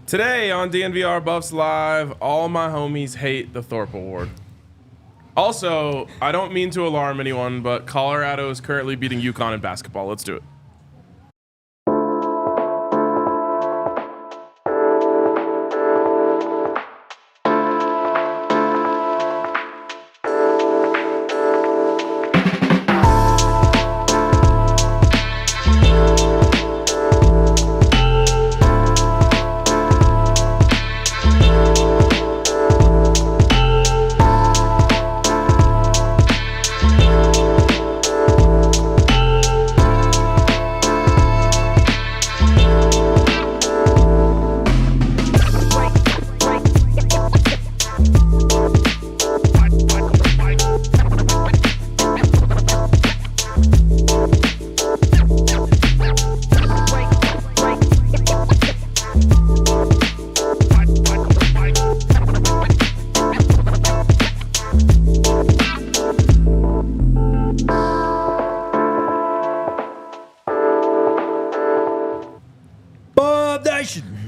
Today on DNVR Buffs Live, all my homies hate the Thorpe Award. Also, I don't mean to alarm anyone, but Colorado is currently beating UConn in basketball. Let's do it.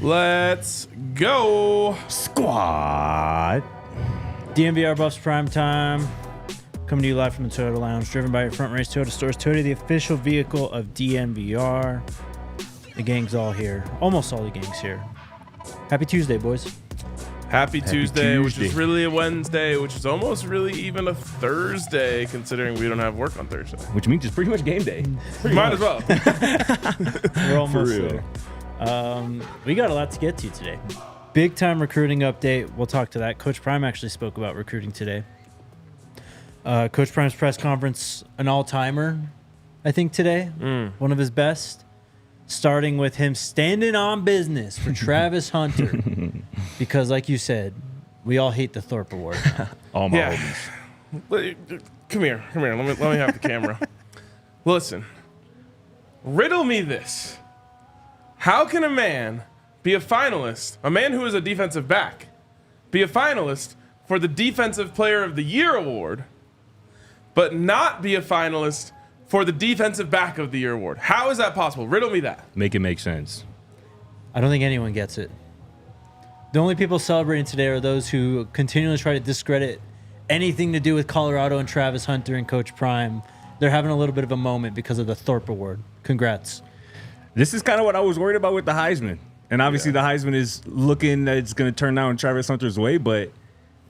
Let's go. Squad. DNVR Buffs Primetime. Coming to you live from the Toyota Lounge. Driven by your Front Range Toyota Stores. Toyota, the official vehicle of DNVR. The gang's all here. Almost all the gang's here. Happy Tuesday, boys. Happy Tuesday, which is really a Wednesday, which is almost really even a Thursday, considering we don't have work on Thursday. Which means it's pretty much game day. Might as well. We're almost For real. there. We got a lot to get to today. Big time recruiting update. We'll talk to that. Coach Prime actually spoke about recruiting today. Coach Prime's press conference, an all-timer, I think, today. One of his best. Starting with him standing on business for Travis Hunter. Because, like you said, we all hate the Thorpe Award. All my homies. Come here. Let me have the camera. Listen. Riddle me this. How can a man be a finalist, a man who is a defensive back, be a finalist for the Defensive Player of the Year award, but not be a finalist for the Defensive Back of the Year award? How is that possible? Riddle me that. Make it make sense. I don't think anyone gets it. The only people celebrating today are those who continually try to discredit anything to do with Colorado and Travis Hunter and Coach Prime. They're having a little bit of a moment because of the Thorpe Award. Congrats. This is kind of what I was worried about with the Heisman. And obviously the Heisman is looking that it's going to turn out in Travis Hunter's way. But,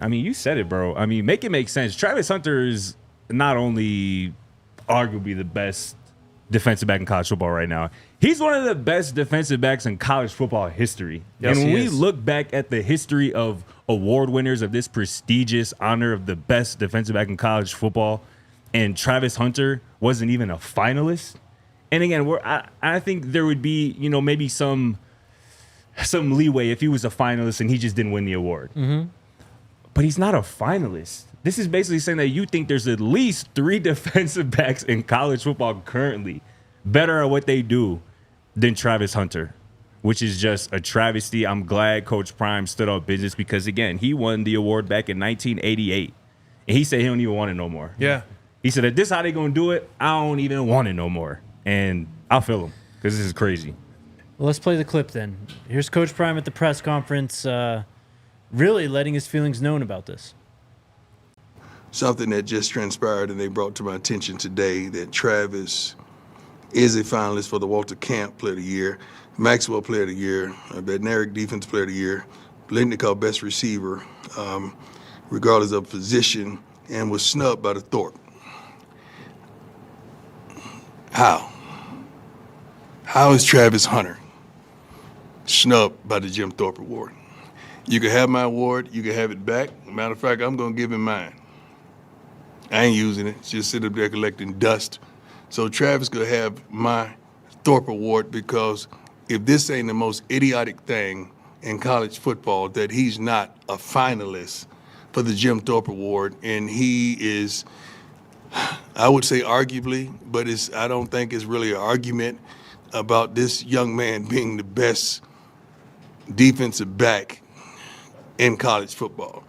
I mean, you said it, bro. I mean, make it make sense. Travis Hunter is not only arguably the best defensive back in college football right now. He's one of the best defensive backs in college football history. Yes, and when he we is. look back at the history of award winners of this prestigious honor of the best defensive back in college football, and Travis Hunter wasn't even a finalist. And again, I think there would be, maybe some leeway if he was a finalist and he just didn't win the award. Mm-hmm. But he's not a finalist. This is basically saying that you think there's at least 3 defensive backs in college football currently better at what they do than Travis Hunter, which is just a travesty. I'm glad Coach Prime stood on business because, again, he won the award back in 1988. And he said he don't even want it no more. Yeah. He said, if this is how they going to do it, I don't even want it no more. And I'll feel him because this is crazy. Well, let's play the clip then. Here's Coach Prime at the press conference, really letting his feelings known about this. Something that just transpired and they brought to my attention today that Travis is a finalist for the Walter Camp Player of the Year, Maxwell Player of the Year, Bednarik Defense Player of the Year, Blitnikoff Best Receiver, regardless of position, and was snubbed by the Thorpe. How? How is Travis Hunter snubbed by the Jim Thorpe Award? You can have my award, you can have it back. Matter of fact, I'm gonna give him mine. I ain't using it, it's just sit up there collecting dust. So Travis could have my Thorpe Award because if this ain't the most idiotic thing in college football, that he's not a finalist for the Jim Thorpe Award, and he is, I would say arguably, but I don't think it's really an argument about this young man being the best defensive back in college football.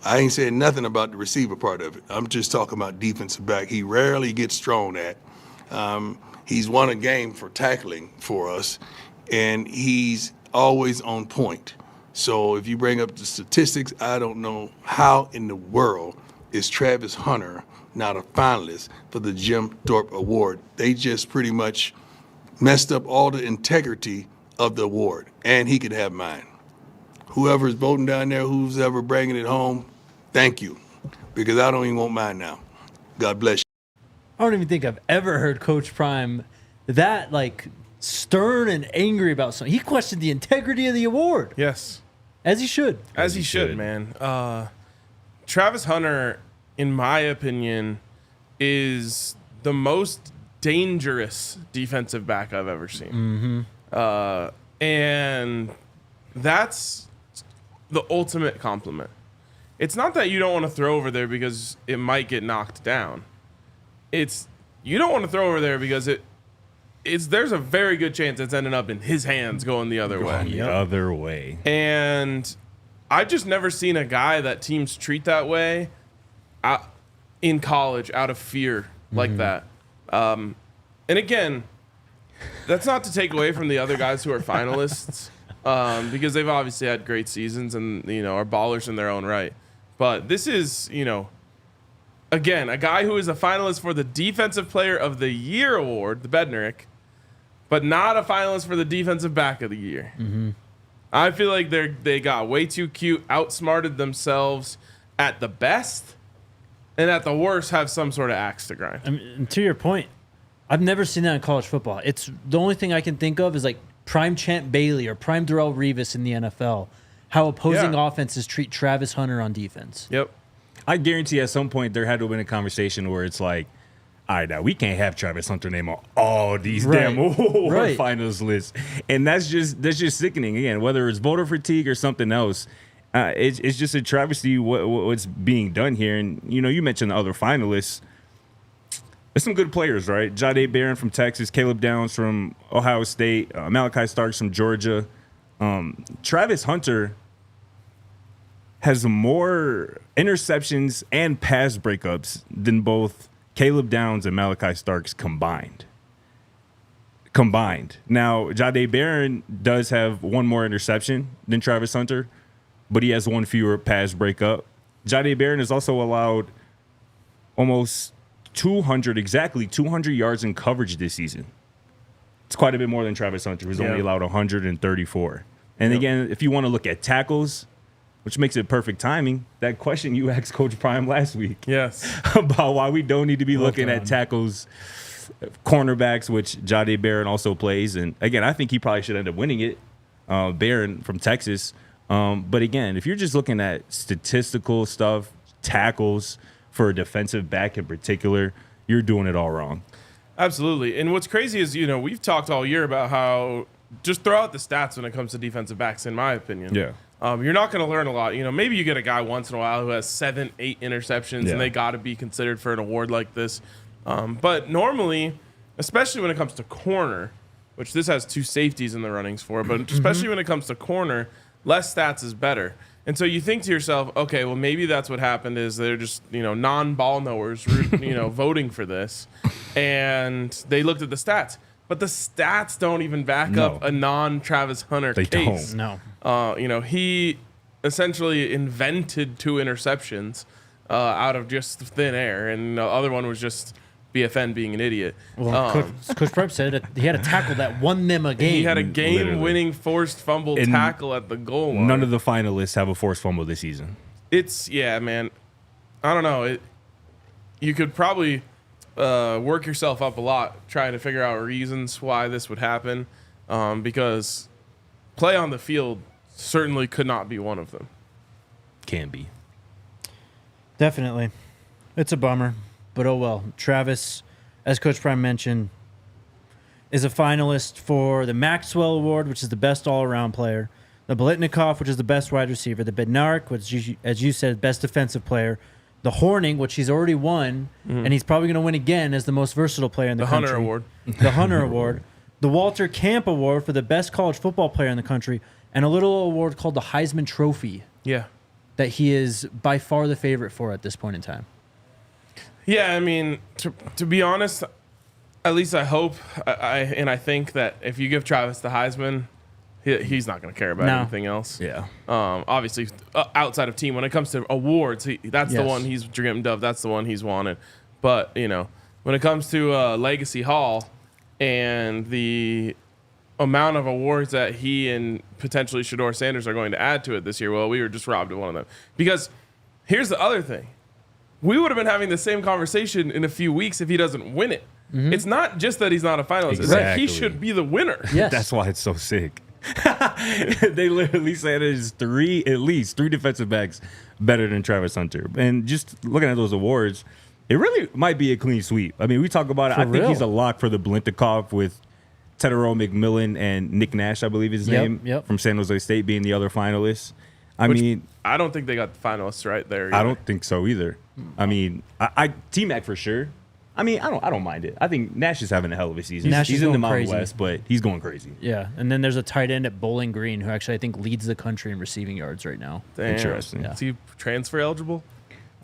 I ain't saying nothing about the receiver part of it. I'm just talking about defensive back. He rarely gets thrown at. He's won a game for tackling for us, and he's always on point. So if you bring up the statistics, I don't know how in the world is Travis Hunter not a finalist for the Jim Thorpe Award. They just pretty much messed up all the integrity of the award, and he could have mine. Whoever's voting down there, who's ever bringing it home, thank you, because I don't even want mine now. God bless you. I don't even think I've ever heard Coach Prime that stern and angry about something. He questioned the integrity of the award. Yes. As he should. As he should, man. Travis Hunter, in my opinion, is the most dangerous defensive back I've ever seen. And that's the ultimate compliment. It's not that you don't want to throw over there because it might get knocked down. It's you don't want to throw over there because there's a very good chance it's ending up in his hands going the other way. The other way. And I've just never seen a guy that teams treat that way in college out of fear like that. And again, that's not to take away from the other guys who are finalists because they've obviously had great seasons and, are ballers in their own right. But this is, again, a guy who is a finalist for the Defensive Player of the Year award, the Bednarik, but not a finalist for the Defensive Back of the Year. I feel like they got way too cute, outsmarted themselves at the best, and at the worst have some sort of axe to grind. I mean, to your point, I've never seen that in college football. It's the only thing I can think of is prime Champ Bailey or prime Darrelle Revis in the NFL, how opposing offenses treat Travis Hunter on defense. Yep. I guarantee at some point there had to have been a conversation where it's like, all right, now we can't have Travis Hunter name on all these damn award finals lists, and that's just sickening. Again, whether it's voter fatigue or something else, it's just a travesty what's being done here. And you mentioned the other finalists. There's some good players, right? Jahdae Barron from Texas, Caleb Downs from Ohio State, Malachi Starks from Georgia. Travis Hunter has more interceptions and pass breakups than both Caleb Downs and Malachi Starks combined. Now, Jahdae Barron does have one more interception than Travis Hunter, but he has one fewer pass breakup. Jahdae Barron has also allowed almost 200 yards in coverage this season. It's quite a bit more than Travis Hunter, who's only allowed 134. And again, if you want to look at tackles, which makes it perfect timing, that question you asked Coach Prime last week. Yes. About why we don't need to be looking at tackles, cornerbacks, which Jahdae Barron also plays. And again, I think he probably should end up winning it, Barron from Texas. But again, if you're just looking at statistical stuff, tackles for a defensive back in particular, you're doing it all wrong. Absolutely. And what's crazy is, we've talked all year about how just throw out the stats when it comes to defensive backs, in my opinion. Yeah. You're not going to learn a lot. Maybe you get a guy once in a while who has 7-8 interceptions, and they got to be considered for an award like this. But normally, especially when it comes to corner, which this has 2 safeties in the runnings for, but especially when it comes to corner, less stats is better. And so you think to yourself, okay, well, maybe that's what happened is they're just, non-ball knowers, voting for this. And they looked at the stats. But the stats don't even back up a non-Travis Hunter case. No. He essentially invented 2 interceptions out of just thin air, and the other one was just BFN being an idiot. Well, Coach Prep said he had a tackle that won them a game. He had a game-winning forced fumble tackle at the goal line. None of the finalists have a forced fumble this season. Man. I don't know. You could probably work yourself up a lot trying to figure out reasons why this would happen, because play on the field certainly could not be one of them. Can be. Definitely. It's a bummer, but oh well. Travis, as Coach Prime mentioned, is a finalist for the Maxwell Award, which is the best all-around player, the Biletnikoff, which is the best wide receiver, the Bednarik, which, as you said, best defensive player, the Horning, which he's already won, and he's probably going to win again as the most versatile player in the country. Hunter Award. The Hunter Award. The Walter Camp Award for the best college football player in the country, and a little award called the Heisman Trophy Yeah. that he is by far the favorite for at this point in time. Yeah, I mean, to be honest, at least I hope and I think that if you give Travis the Heisman, he's not going to care about anything else. Yeah. Obviously, outside of team, when it comes to awards, that's the one he's dreamed of. That's the one he's wanted. But, when it comes to Legacy Hall and the amount of awards that he and potentially Shedeur Sanders are going to add to it this year, well, we were just robbed of one of them. Because here's the other thing. We would have been having the same conversation in a few weeks if he doesn't win it. Mm-hmm. It's not just that he's not a finalist. It's that he should be the winner. Yes. That's why it's so sick. They literally said there's at least three defensive backs better than Travis Hunter. And just looking at those awards, it really might be a clean sweep. I mean, we talk about it. I think he's a lock for the Blintikov with Tedero McMillan and Nick Nash, I believe is his name, from San Jose State being the other finalists. I don't think they got the finalists right there either. I don't think so either. I mean, T-Mac for sure. I mean, I don't mind it. I think Nash is having a hell of a season. He's in the Mountain West, but he's going crazy. Yeah, and then there's a tight end at Bowling Green who actually I think leads the country in receiving yards right now. Damn. Interesting. Yeah. Is he transfer eligible?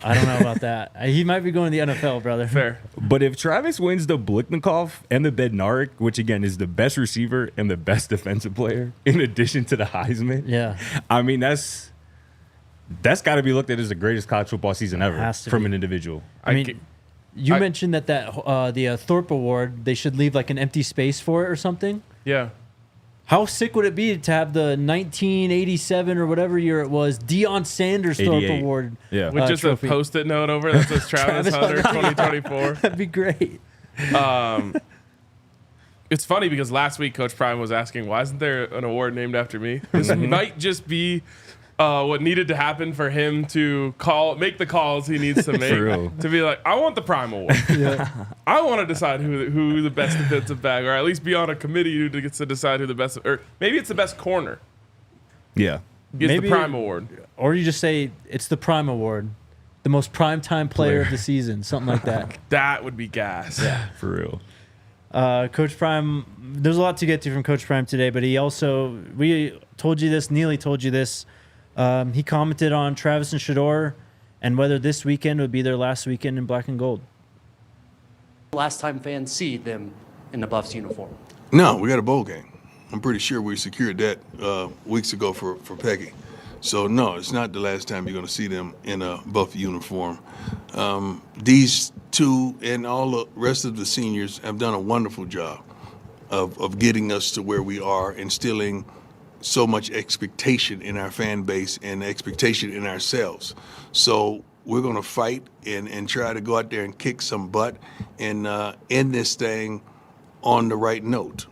I don't know about that. He might be going to the NFL, brother. Fair. But if Travis wins the Bliknikov and the Bednarik, which again is the best receiver and the best defensive player, in addition to the Heisman, I mean that's got to be looked at as the greatest college football season ever from an individual. I mean, you mentioned that the Thorpe Award, they should leave like an empty space for it or something. Yeah. How sick would it be to have the 1987 or whatever year it was Deion Sanders Thorpe Award? Yeah. With just trophy. a Post-it note over that says Travis Hunter 2024. That'd be great. It's funny because last week Coach Prime was asking, why isn't there an award named after me? This might just be what needed to happen for him to make the calls he needs to make to be like, I want the Prime Award. I want to decide who the best defensive back, or at least be on a committee who gets to decide who the best, or maybe it's the best corner. Yeah, gets the Prime Award, or you just say it's the Prime Award, the most primetime player of the season, something like that. That would be gas. Yeah, for real. Coach Prime, there's a lot to get to from Coach Prime today, but we told you this, Neely told you this. He commented on Travis and Shedeur and whether this weekend would be their last weekend in black and gold. Last time fans see them in the Buffs uniform. No, we got a bowl game. I'm pretty sure we secured that weeks ago for Peggy. So, no, it's not the last time you're going to see them in a Buff uniform. These two and all the rest of the seniors have done a wonderful job of getting us to where we are, instilling so much expectation in our fan base and expectation in ourselves. So we're going to fight and try to go out there and kick some butt and end this thing on the right note.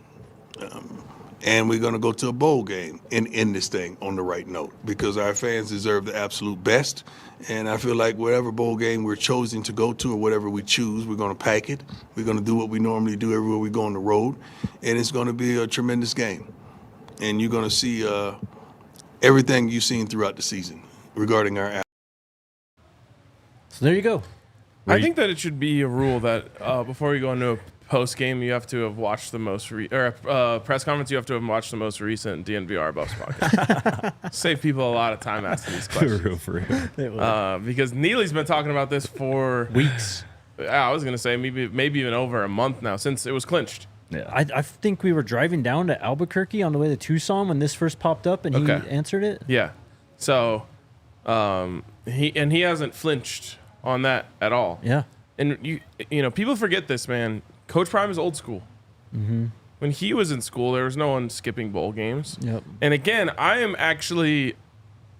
And we're going to go to a bowl game and end this thing on the right note because our fans deserve the absolute best. And I feel like whatever bowl game we're choosing to go to or whatever we choose, we're going to pack it. We're going to do what we normally do everywhere we go on the road. And it's going to be a tremendous game. And you're going to see everything you've seen throughout the season regarding our athletes. So there you go. I think that it should be a rule that before you go into a post game, you have to have watched the most press conference. You have to have watched the most recent DNVR Buffs podcast. Save people a lot of time asking these questions. For real. Because Neely's been talking about this for weeks. I was going to say maybe even over a month now since it was clinched. Yeah. I think we were driving down to Albuquerque on the way to Tucson when this first popped up, and he answered it. Yeah. So he hasn't flinched on that at all. Yeah. And you know people forget this, man. Coach Prime is old school. Mm-hmm. When he was in school, there was no one skipping bowl games. Yep. And again, I am actually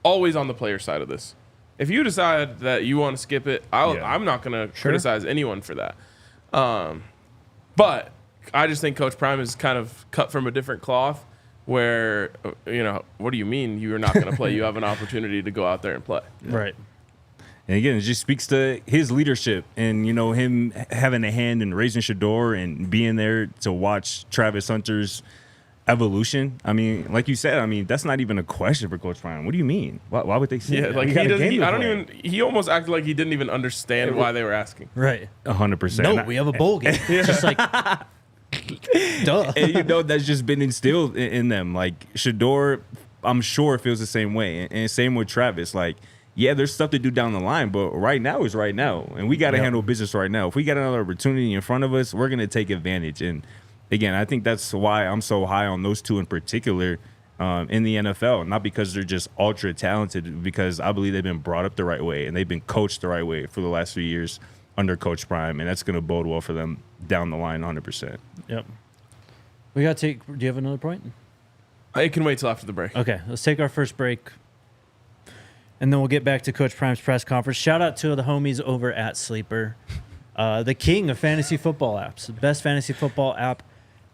always on the player side of this. If you decide that you want to skip it, I'm not going to criticize anyone for that. But I just think Coach Prime is kind of cut from a different cloth where, what do you mean you're not going to play? You have an opportunity to go out there and play. Right. And again, it just speaks to his leadership and, him having a hand in raising Shedeur and being there to watch Travis Hunter's evolution. I mean, like you said, that's not even a question for Coach Prime. What do you mean? Why would they say that? Like he almost acted like he didn't even understand why they were asking. Right. 100%. No, we have a bowl game. It's just like, duh. And that's just been instilled in them. Like Shedeur, I'm sure feels the same way. And same with Travis. Like, yeah, there's stuff to do down the line, but right now is right now. And we got to handle business right now. If we got another opportunity in front of us, we're going to take advantage. And again, I think that's why I'm so high on those two in particular. in the NFL, not because they're just ultra talented, because I believe they've been brought up the right way and they've been coached the right way for the last few years under Coach Prime, and that's going to bode well for them down the line 100%. Yep. We got to take. Do you have another point? I can wait till after the break. Okay, let's take our first break, and then we'll get back to Coach Prime's press conference. Shout out to the homies over at Sleeper, the king of fantasy football apps, the best fantasy football app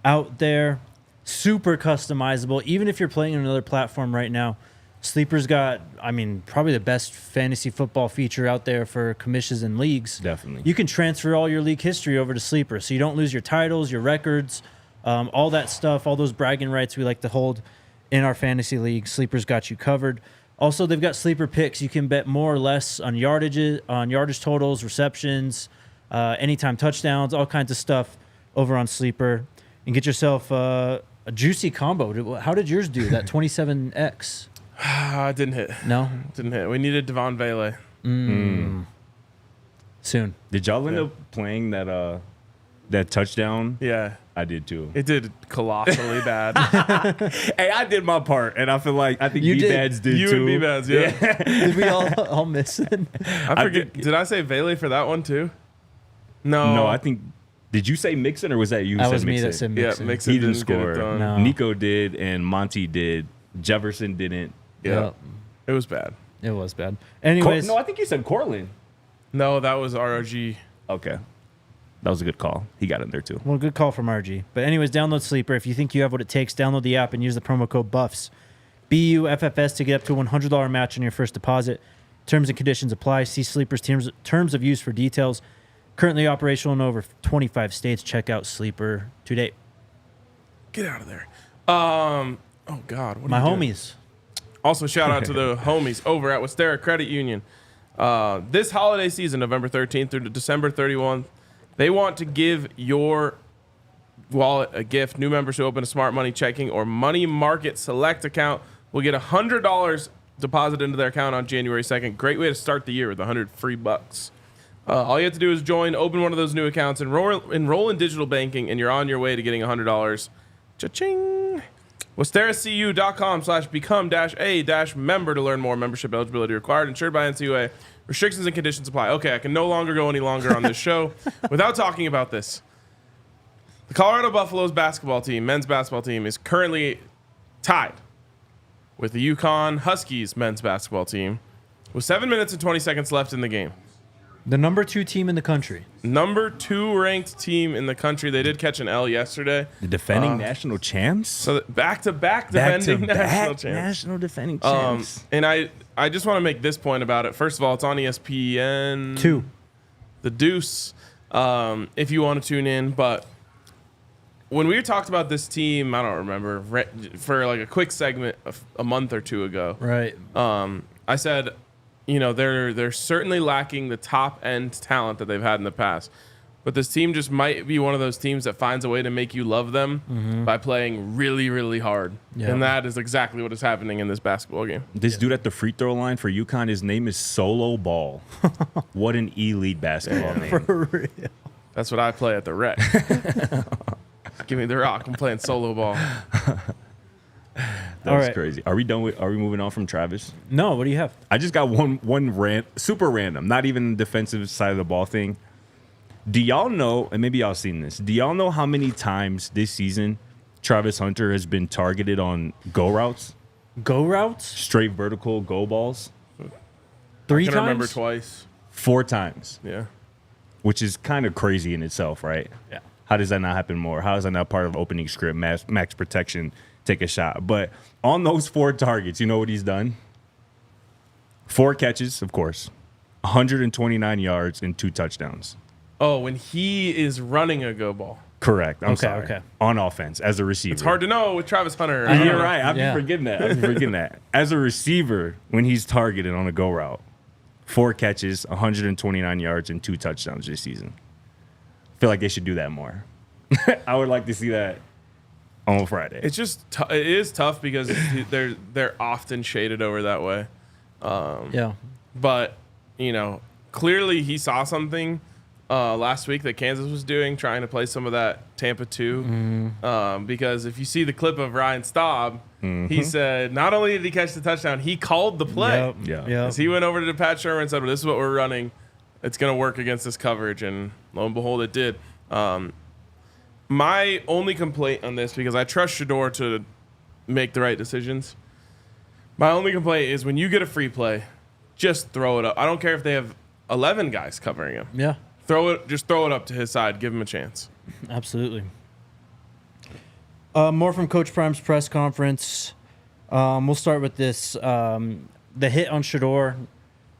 out there. Super customizable. Even if you're playing on another platform right now, Sleeper's got, probably the best fantasy football feature out there for commissions and leagues. Definitely. You can transfer all your league history over to Sleeper, so you don't lose your titles, your records, all that stuff, all those bragging rights we like to hold in our fantasy league. Sleeper's got you covered. Also, they've got Sleeper picks. You can bet more or less on yardage totals, receptions, anytime touchdowns, all kinds of stuff over on Sleeper, and get yourself a juicy combo. How did yours do? That 27X? Didn't hit. No? Didn't hit. We needed Devon Vele. Soon. Did y'all end up playing that touchdown? Yeah. I did too. It did colossally bad. Hey, I did my part, and I think You did. B-Bads did You too. and B-Bads, yeah. Did we all miss it? I forget. Did I say Vele for that one too? No. No, I think. Did you say Mixon, or was that you? who That said was me Mixon? that said Yeah, Mixon. Mixon He didn't didn't get it score. done. No. Nico did, and Monty did. Jefferson didn't. Yeah. It was bad. It was bad. Anyways, No, I think you said Cortland. No, that was ROG. Okay. That was a good call. He got in there too. well, good call from RG. But anyways, download Sleeper. If you think you have what it takes, download the app and use the promo code BUFFS, BUFFS, to get up to a $100 match on your first deposit. Terms and conditions apply. See Sleeper's terms of use for details. Currently operational in over 25 states. Check out Sleeper today. Get out of there. Oh God. What My are you doing? homies. Also, shout out to the homies over at Westera Credit Union. This holiday season, November 13th through to December 31st, they want to give your wallet a gift. New members who open a Smart Money checking or Money Market Select account will get $100 deposited into their account on January 2nd. Great way to start the year with 100 free bucks. All you have to do is join, open one of those new accounts, enroll in digital banking, and you're on your way to getting $100. Cha-ching! WesteraCU.com/become-a-member to learn more. Membership eligibility required. Insured by NCUA. Restrictions and conditions apply. Okay, I can no longer go any longer on this show without talking about this. The Colorado Buffaloes basketball team, men's basketball team, is currently tied with the Yukon Huskies men's basketball team with 7 minutes and 20 seconds left in the game. The number 2 team in the country. Number 2 ranked team in the country. They did catch an L yesterday. The defending national champs? So back-to-back defending national champs. National defending champs. And I just want to make this point about it. First of all, it's on ESPN. 2. The Deuce, if you want to tune in. But when we talked about this team, I don't remember, for like a quick segment a month or two ago. Right. I said, they're certainly lacking the top end talent that they've had in the past, but this team just might be one of those teams that finds a way to make you love them by playing really, really hard. Yeah. And that is exactly what is happening in this basketball game. This dude at the free throw line for UConn, his name is Solo Ball. What an elite basketball name. For real. That's what I play at the rec. Give me the rock. I'm playing solo ball. That's All right. crazy. Are we moving on from Travis? No, what do you have? I just got one rant, super random, not even defensive side of the ball thing. Do y'all know, and maybe y'all seen this, do y'all know how many times this season Travis Hunter has been targeted on go routes? Go routes? Straight vertical go balls? 3 I times? can remember twice. 4 times, Yeah. which is kind of crazy in itself, right? Yeah. How does that not happen more? How is that not part of opening script, max protection, take a shot? But on those 4 targets, you know what he's done? 4 catches, of course, 129 yards and 2 touchdowns. Oh, when he is running a go ball. Correct. I'm Okay, sorry. okay. On offense, as a receiver. It's hard to know with Travis Hunter. I know. You're right. I've Yeah. been forgetting that. As a receiver, when he's targeted on a go route, 4 catches, 129 yards, and 2 touchdowns this season. I feel like they should do that more. I would like to see that on Friday. It's just it is tough because they're often shaded over that way. Yeah. But clearly he saw something last week that Kansas was doing, trying to play some of that Tampa 2. Because if you see the clip of Ryan Staub, he said not only did he catch the touchdown, he called the play. Yep. As he went over to Pat Shermer and said, well, this is what we're running. It's going to work against this coverage. And lo and behold, it did. My only complaint on this, because I trust Shedeur to make the right decisions, my only complaint is when you get a free play, just throw it up. I don't care if they have 11 guys covering him. Yeah. Just throw it up to his side. Give him a chance. Absolutely. More from Coach Prime's press conference. We'll start with this. The hit on Shedeur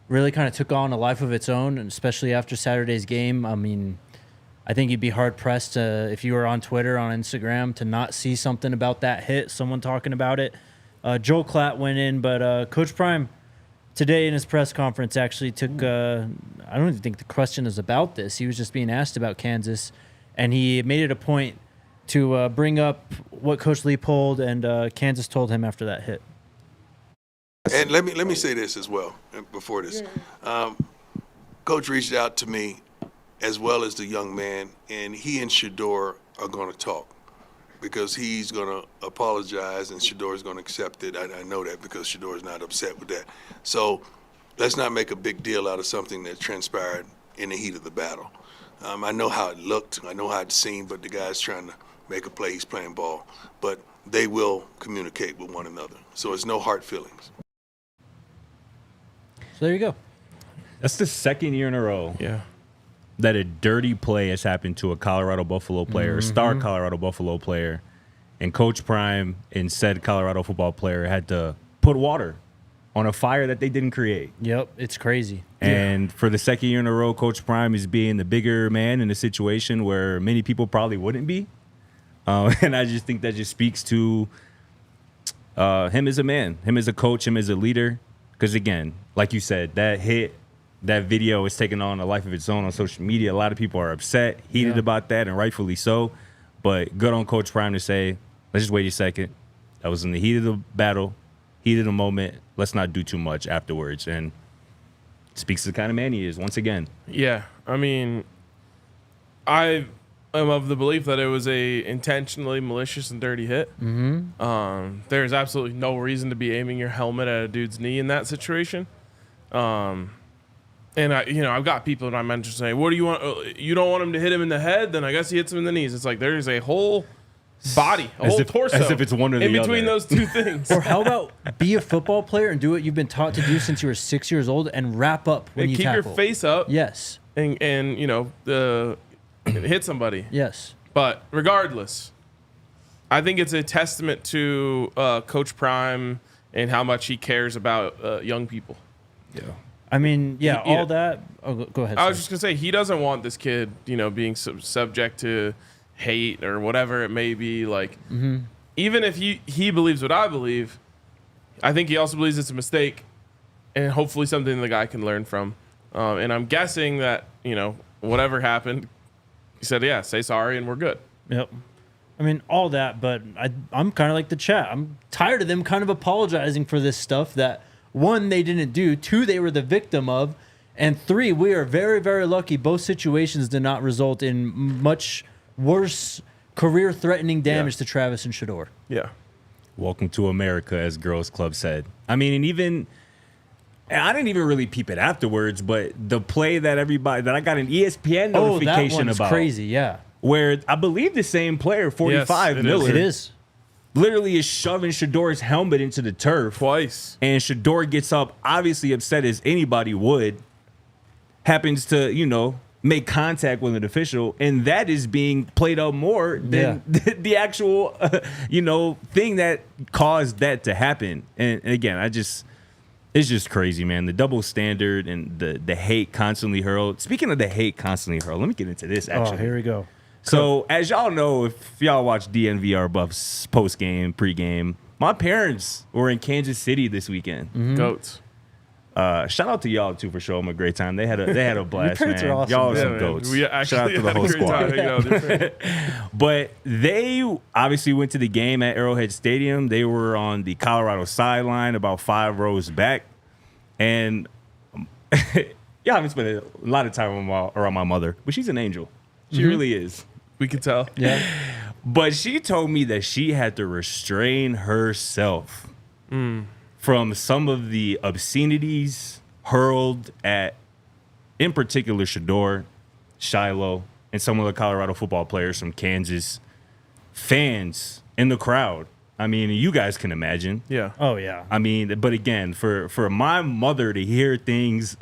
really kind of took on a life of its own, and especially after Saturday's game. I mean, I think you'd be hard-pressed if you were on Twitter, on Instagram, to not see something about that hit, someone talking about it. Joel Klatt went in, but Coach Prime today in his press conference actually took I don't even think the question is about this. He was just being asked about Kansas, and he made it a point to bring up what Coach Leipold and Kansas told him after that hit. And let me say this as well before this. Coach reached out to me as well as the young man, and he and Shedeur are going to talk because he's going to apologize and Shedeur is going to accept it. I know that because Shedeur is not upset with that. So let's not make a big deal out of something that transpired in the heat of the battle. I know how it looked. I know how it seemed, but the guy's trying to make a play. He's playing ball. But they will communicate with one another. So it's no hard feelings. So there you go. That's the second year in a row that a dirty play has happened to a Colorado Buffalo player, a star Colorado Buffalo player, and Coach Prime and said Colorado football player had to put water on a fire that they didn't create. Yep, it's crazy. And for the second year in a row, Coach Prime is being the bigger man in a situation where many people probably wouldn't be. And I just think that just speaks to him as a man, him as a coach, him as a leader. Because, again, like you said, that hit, that video is taking on a life of its own on social media. A lot of people are upset, heated about that, and rightfully so. But good on Coach Prime to say, let's just wait a second. That was in the heat of the battle, heat of the moment. Let's not do too much afterwards. And it speaks to the kind of man he is, once again. Yeah, I mean, I am of the belief that it was a intentionally malicious and dirty hit. There's absolutely no reason to be aiming your helmet at a dude's knee in that situation. And I've got people that I mentioned saying, "What do you want? You don't want him to hit him in the head? Then I guess he hits him in the knees." It's like there's a whole body, whole torso, as if it's one or the in between other. those two things. Or how about be a football player and do what you've been taught to do since you were 6 years old and wrap up when And you keep tackle. your face up. Yes. And hit somebody. Yes. But regardless, I think it's a testament to Coach Prime and how much he cares about young people. Yeah. I mean, Yeah. all that. Oh, go ahead. I was sorry. just gonna say he doesn't want this kid, being subject to hate or whatever it may be. Like, even if he believes what I believe, I think he also believes it's a mistake, and hopefully something the guy can learn from. And I'm guessing that whatever happened, he said, "Yeah, say sorry, and we're good." Yep. I mean, all that, but I'm kind of like the chat. I'm tired of them kind of apologizing for this stuff that, one, they didn't do, two, they were the victim of, and three, we are very, very lucky both situations did not result in much worse career-threatening damage to Travis and Shedeur. Yeah. Welcome to America, as Girls Club said. I mean, and I didn't even really peep it afterwards, but the play that I got an ESPN notification that one's about. crazy, yeah. Where I believe the same player, 45, Yes, Miller, It is. literally is shoving Shedeur's helmet into the turf. Twice. And Shedeur gets up, obviously upset as anybody would, happens to, make contact with an official, and that is being played up more than the actual, thing that caused that to happen. And again, it's just crazy, man. The double standard and the hate constantly hurled. Speaking of the hate constantly hurled, let me get into this, actually. Oh, here we go. So, as y'all know, if y'all watch DNVR Buffs post-game, pre-game, my parents were in Kansas City this weekend. Goats. Shout out to y'all, too, for showing them a great time. They had a blast, parents man. are awesome. Y'all are Yeah, some man. goats. We Shout out actually to the had a whole great squad. time hanging out with your friends. But they obviously went to the game at Arrowhead Stadium. They were on the Colorado sideline, about 5 rows back. And y'all haven't spent a lot of time around my mother, but she's an angel. She really is. We can tell. Yeah. But she told me that she had to restrain herself from some of the obscenities hurled at, in particular, Shedeur, Shiloh, and some of the Colorado football players from Kansas, fans in the crowd. I mean, you guys can imagine. Yeah. Oh, yeah. I mean, but again, for my mother to hear things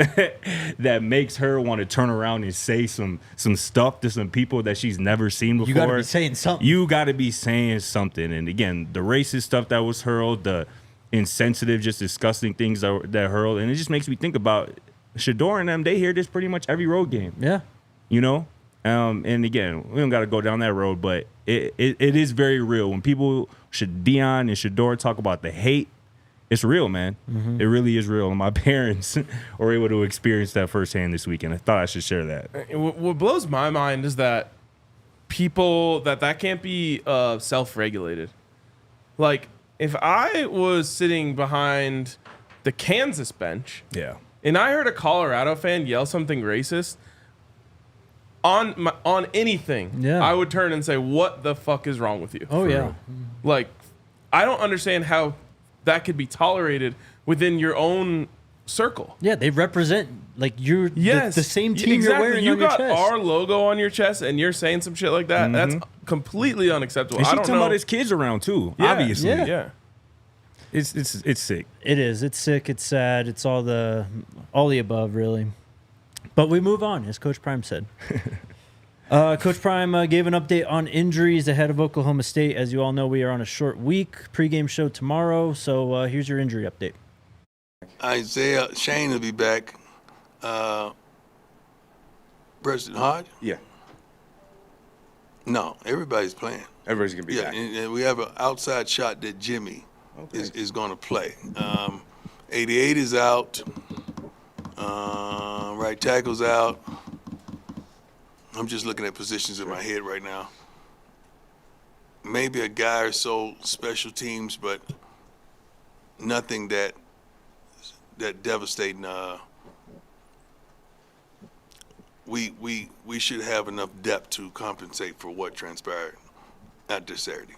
that makes her want to turn around and say some stuff to some people that she's never seen before. You got to be saying something. You got to be saying something. And again, the racist stuff that was hurled, the insensitive, just disgusting things that hurled. And it just makes me think about Shedeur and them. They hear this pretty much every road game. Yeah. You know? And again, we don't got to go down that road, but it is very real. When people, Dion and Shedeur, talk about the hate, it's real, man. It really is real. And my parents were able to experience that firsthand this weekend. I thought I should share that. What blows my mind is that people, that can't be self-regulated. Like, if I was sitting behind the Kansas bench Yeah. and I heard a Colorado fan yell something racist on anything, Yeah. I would turn and say, what the fuck is wrong with you? Oh, yeah. real. Like, I don't understand how that could be tolerated within your own circle. Yeah, they represent, like, you're Yes, the same team exactly. you're wearing You on your got chest. our logo on your chest, and you're saying some shit like that. That's completely unacceptable. And I she don't talking know. about his kids around too, Yeah, obviously. yeah. It's sick. It is. It's sick. It's sad. It's all the above, really. But we move on, as Coach Prime said. Coach Prime gave an update on injuries ahead of Oklahoma State. As you all know, we are on a short week. Pre-game show tomorrow. So here's your injury update. Isaiah Shane will be back. Preston Hodge? Yeah, No, everybody's playing. everybody's gonna be Yeah, back. and we have an outside shot that Jimmy is going to play. 88 is out. Right tackle's out. I'm just looking at positions in my head right now. Maybe a guy or so special teams, but nothing that devastating. We should have enough depth to compensate for what transpired at this Saturday.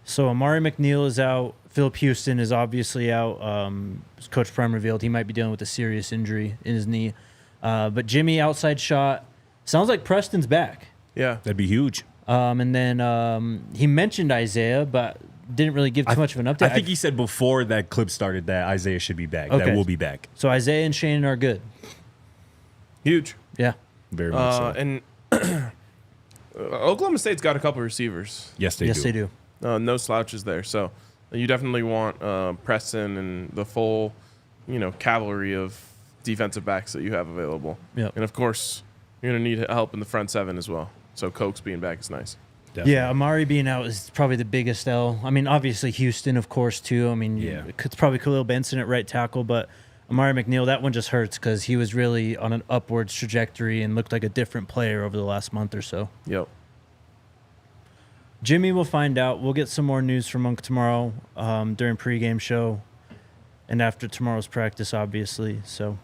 So Amari McNeil is out. Philip Houston is obviously out. As Coach Prime revealed, he might be dealing with a serious injury in his knee. But Jimmy, outside shot. Sounds like Preston's back. Yeah. That'd be huge. And then he mentioned Isaiah, but didn't really give too much of an update. I think he said before that clip started that Isaiah should be back. Okay. That will be back. So Isaiah and Shane are good. Huge. Yeah. Very much so. And Oklahoma State's got a couple receivers. Yes, they Yes, do. they do. No slouches there. So you definitely want Preston and the full, cavalry of defensive backs that you have available. Yep. And, of course, you're going to need help in the front seven as well. So Cokes being back is nice. Definitely. Yeah, Amari being out is probably the biggest L. I mean, obviously Houston, of course, too. I mean, Yeah. it's probably Khalil Benson at right tackle, but Amari McNeil, that one just hurts because he was really on an upwards trajectory and looked like a different player over the last month or so. Yep. Jimmy will find out. We'll get some more news from Monk tomorrow during pregame show and after tomorrow's practice, obviously. So,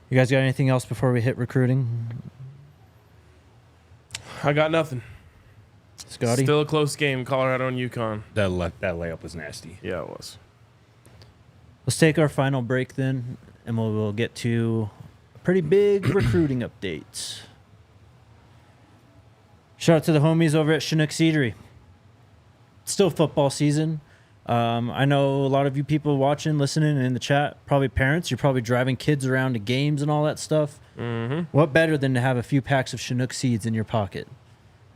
you guys got anything else before we hit recruiting? I got nothing. Scotty? Still a close game, Colorado and UConn. That layup was nasty. Yeah, it was. Let's take our final break then, and we'll get to a pretty big recruiting update. Shout out to the homies over at Chinook Eatery. It's still football season. I know a lot of you people watching, listening, and in the chat, probably parents. You're probably driving kids around to games and all that stuff. Mm-hmm. What better than to have a few packs of Chinook seeds in your pocket?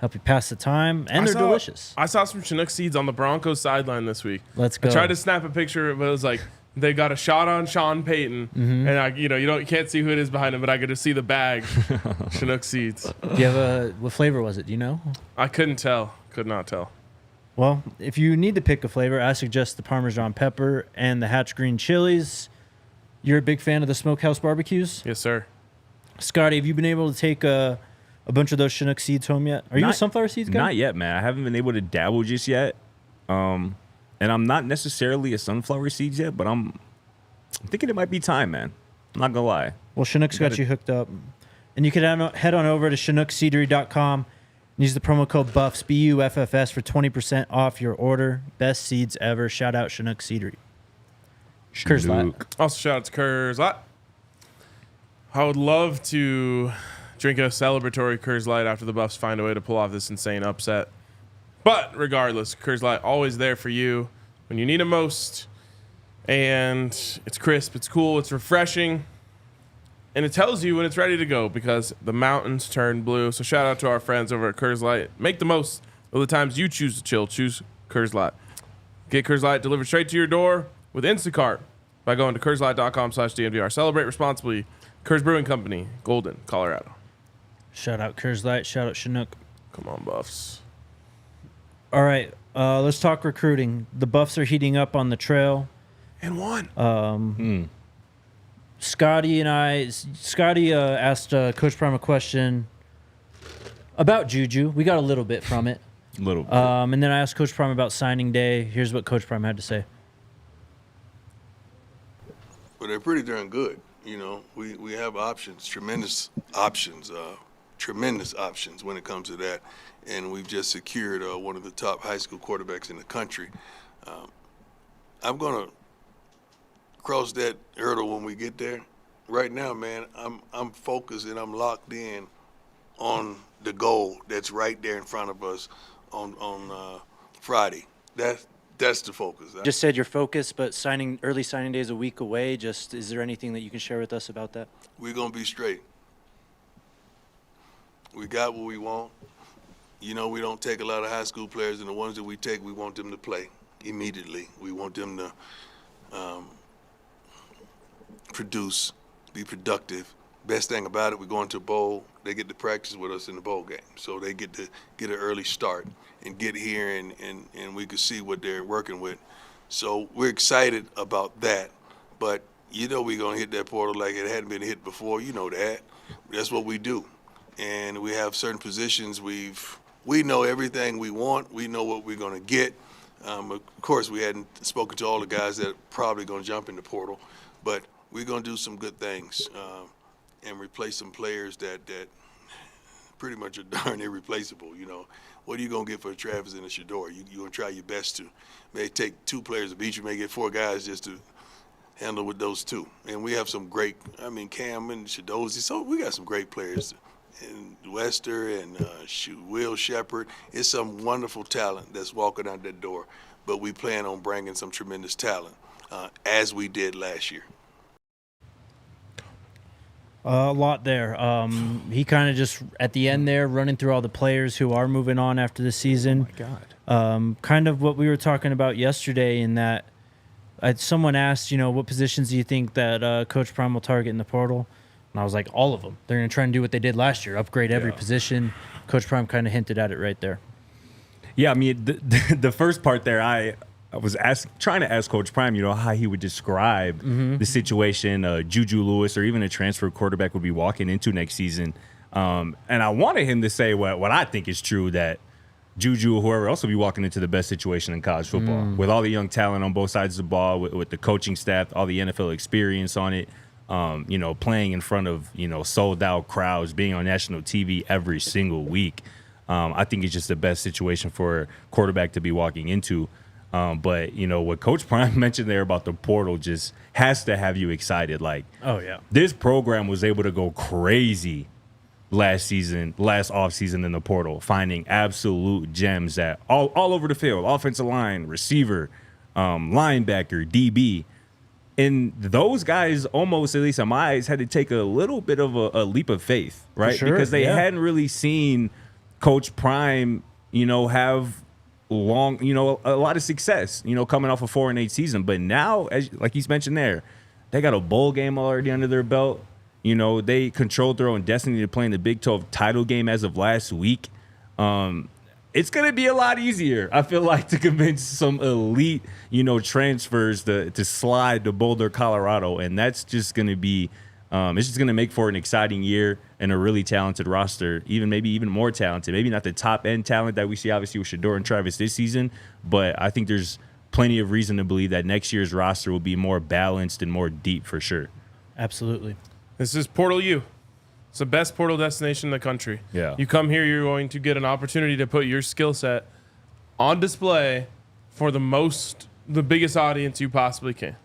Help you pass the time, and they're delicious. I saw some Chinook seeds on the Broncos sideline this week. Let's go. I tried to snap a picture, but it was like they got a shot on Sean Payton, and you can't see who it is behind him, but I could just see the bag. Chinook seeds. Do you have what flavor was it? Do you know? I couldn't tell. Could not tell. Well, if you need to pick a flavor, I suggest the Parmesan pepper and the Hatch green chilies. You're a big fan of the Smokehouse barbecues? Yes, sir. Scotty, have you been able to take a bunch of those Chinook seeds home yet? Are you a sunflower seeds guy? Not yet, man. I haven't been able to dabble just yet. And I'm not necessarily a sunflower seeds yet, but I'm I'm thinking it might be time, man. I'm not gonna lie. Well, Chinook's got you hooked up. And you can head on over to ChinookSeedery.com and use the promo code BUFFS, BUFFS, for 20% off your order. Best seeds ever. Shout out Chinook Seedery. Kurzlot. Also, shout out to Kurzlot. I would love to drink a celebratory Coors Light after the Buffs find a way to pull off this insane upset. But regardless, Coors Light always there for you when you need it most. And it's crisp, it's cool, it's refreshing. And it tells you when it's ready to go because the mountains turn blue. So shout out to our friends over at Coors Light. Make the most of the times you choose to chill. Choose Coors Light. Get Coors Light delivered straight to your door with Instacart by going to CoorsLight.com/DNVR. Celebrate responsibly. Coors Brewing Company, Golden, Colorado. Shout out Coors Light. Shout out Chinook. Come on, Buffs. All right, let's talk recruiting. The Buffs are heating up on the trail. And one. Scotty asked Coach Prime a question about Juju. We got a little bit from it. A little bit. And then I asked Coach Prime about signing day. Here's what Coach Prime had to say. But they're pretty darn good. You know, we have options, tremendous options when it comes to that. And we've just secured one of the top high school quarterbacks in the country. I'm going to cross that hurdle when we get there. Right now, man, I'm focused and I'm locked in on the goal that's right there in front of us on Friday. That's the focus. Just said you're focused, but early signing day is a week away. Is there anything that you can share with us about that? We're going to be straight. We got what we want. You know, we don't take a lot of high school players, and the ones that we take, we want them to play immediately. We want them to produce, be productive. Best thing about it, we go into a bowl, they get to practice with us in the bowl game. So they get to get an early start and get here and we can see what they're working with. So we're excited about that. But you know we're going to hit that portal like it hadn't been hit before. You know that. That's what we do. And we have certain positions we know everything we want. We know what we're going to get. Of course, we hadn't spoken to all the guys that are probably going to jump in the portal. But we're going to do some good things and replace some players that pretty much are darn irreplaceable. You know, what are you going to get for a Travis and a Shedeur? You're going to try your best to. May take 2 players of each. You may get 4 guys just to handle with those 2. And we have some great, Cam and Shadozi. So we got some great players. And Wester and Will Sheppard. It's some wonderful talent that's walking out that door. But we plan on bringing some tremendous talent as we did last year. A lot there. He kind of just, at the end there, running through all the players who are moving on after the season. Oh, my God. Kind of what we were talking about yesterday in that someone asked, what positions do you think that Coach Prime will target in the portal? And I was like, all of them. They're going to try and do what they did last year, upgrade every position. Coach Prime kind of hinted at it right there. Yeah, the first part there, I was trying to ask Coach Prime, how he would describe the situation Juju Lewis or even a transfer quarterback would be walking into next season. And I wanted him to say what I think is true, that Juju or whoever else will be walking into the best situation in college football with all the young talent on both sides of the ball, with the coaching staff, all the NFL experience on it. Playing in front of, sold out crowds, being on national TV every single week. I think it's just the best situation for a quarterback to be walking into. But what Coach Prime mentioned there about the portal just has to have you excited. Like, oh yeah, this program was able to go crazy last offseason in the portal, finding absolute gems at all over the field, offensive line, receiver, linebacker, DB. And those guys almost, at least in my eyes, had to take a little bit of a leap of faith, right? Sure, because they hadn't really seen Coach Prime, have a lot of success, coming off a 4-8 season. But now, like he's mentioned there, they got a bowl game already under their belt. They controlled their own destiny to play in the Big 12 title game as of last week. It's going to be a lot easier, I feel like, to convince some elite, transfers to slide to Boulder, Colorado. And that's just going to be it's just going to make for an exciting year and a really talented roster, maybe even more talented. Maybe not the top-end talent that we see, obviously, with Shedeur and Travis this season, but I think there's plenty of reason to believe that next year's roster will be more balanced and more deep for sure. Absolutely. This is Portal U. It's the best portal destination in the country. Yeah. You come here, you're going to get an opportunity to put your skill set on display for the biggest audience you possibly can.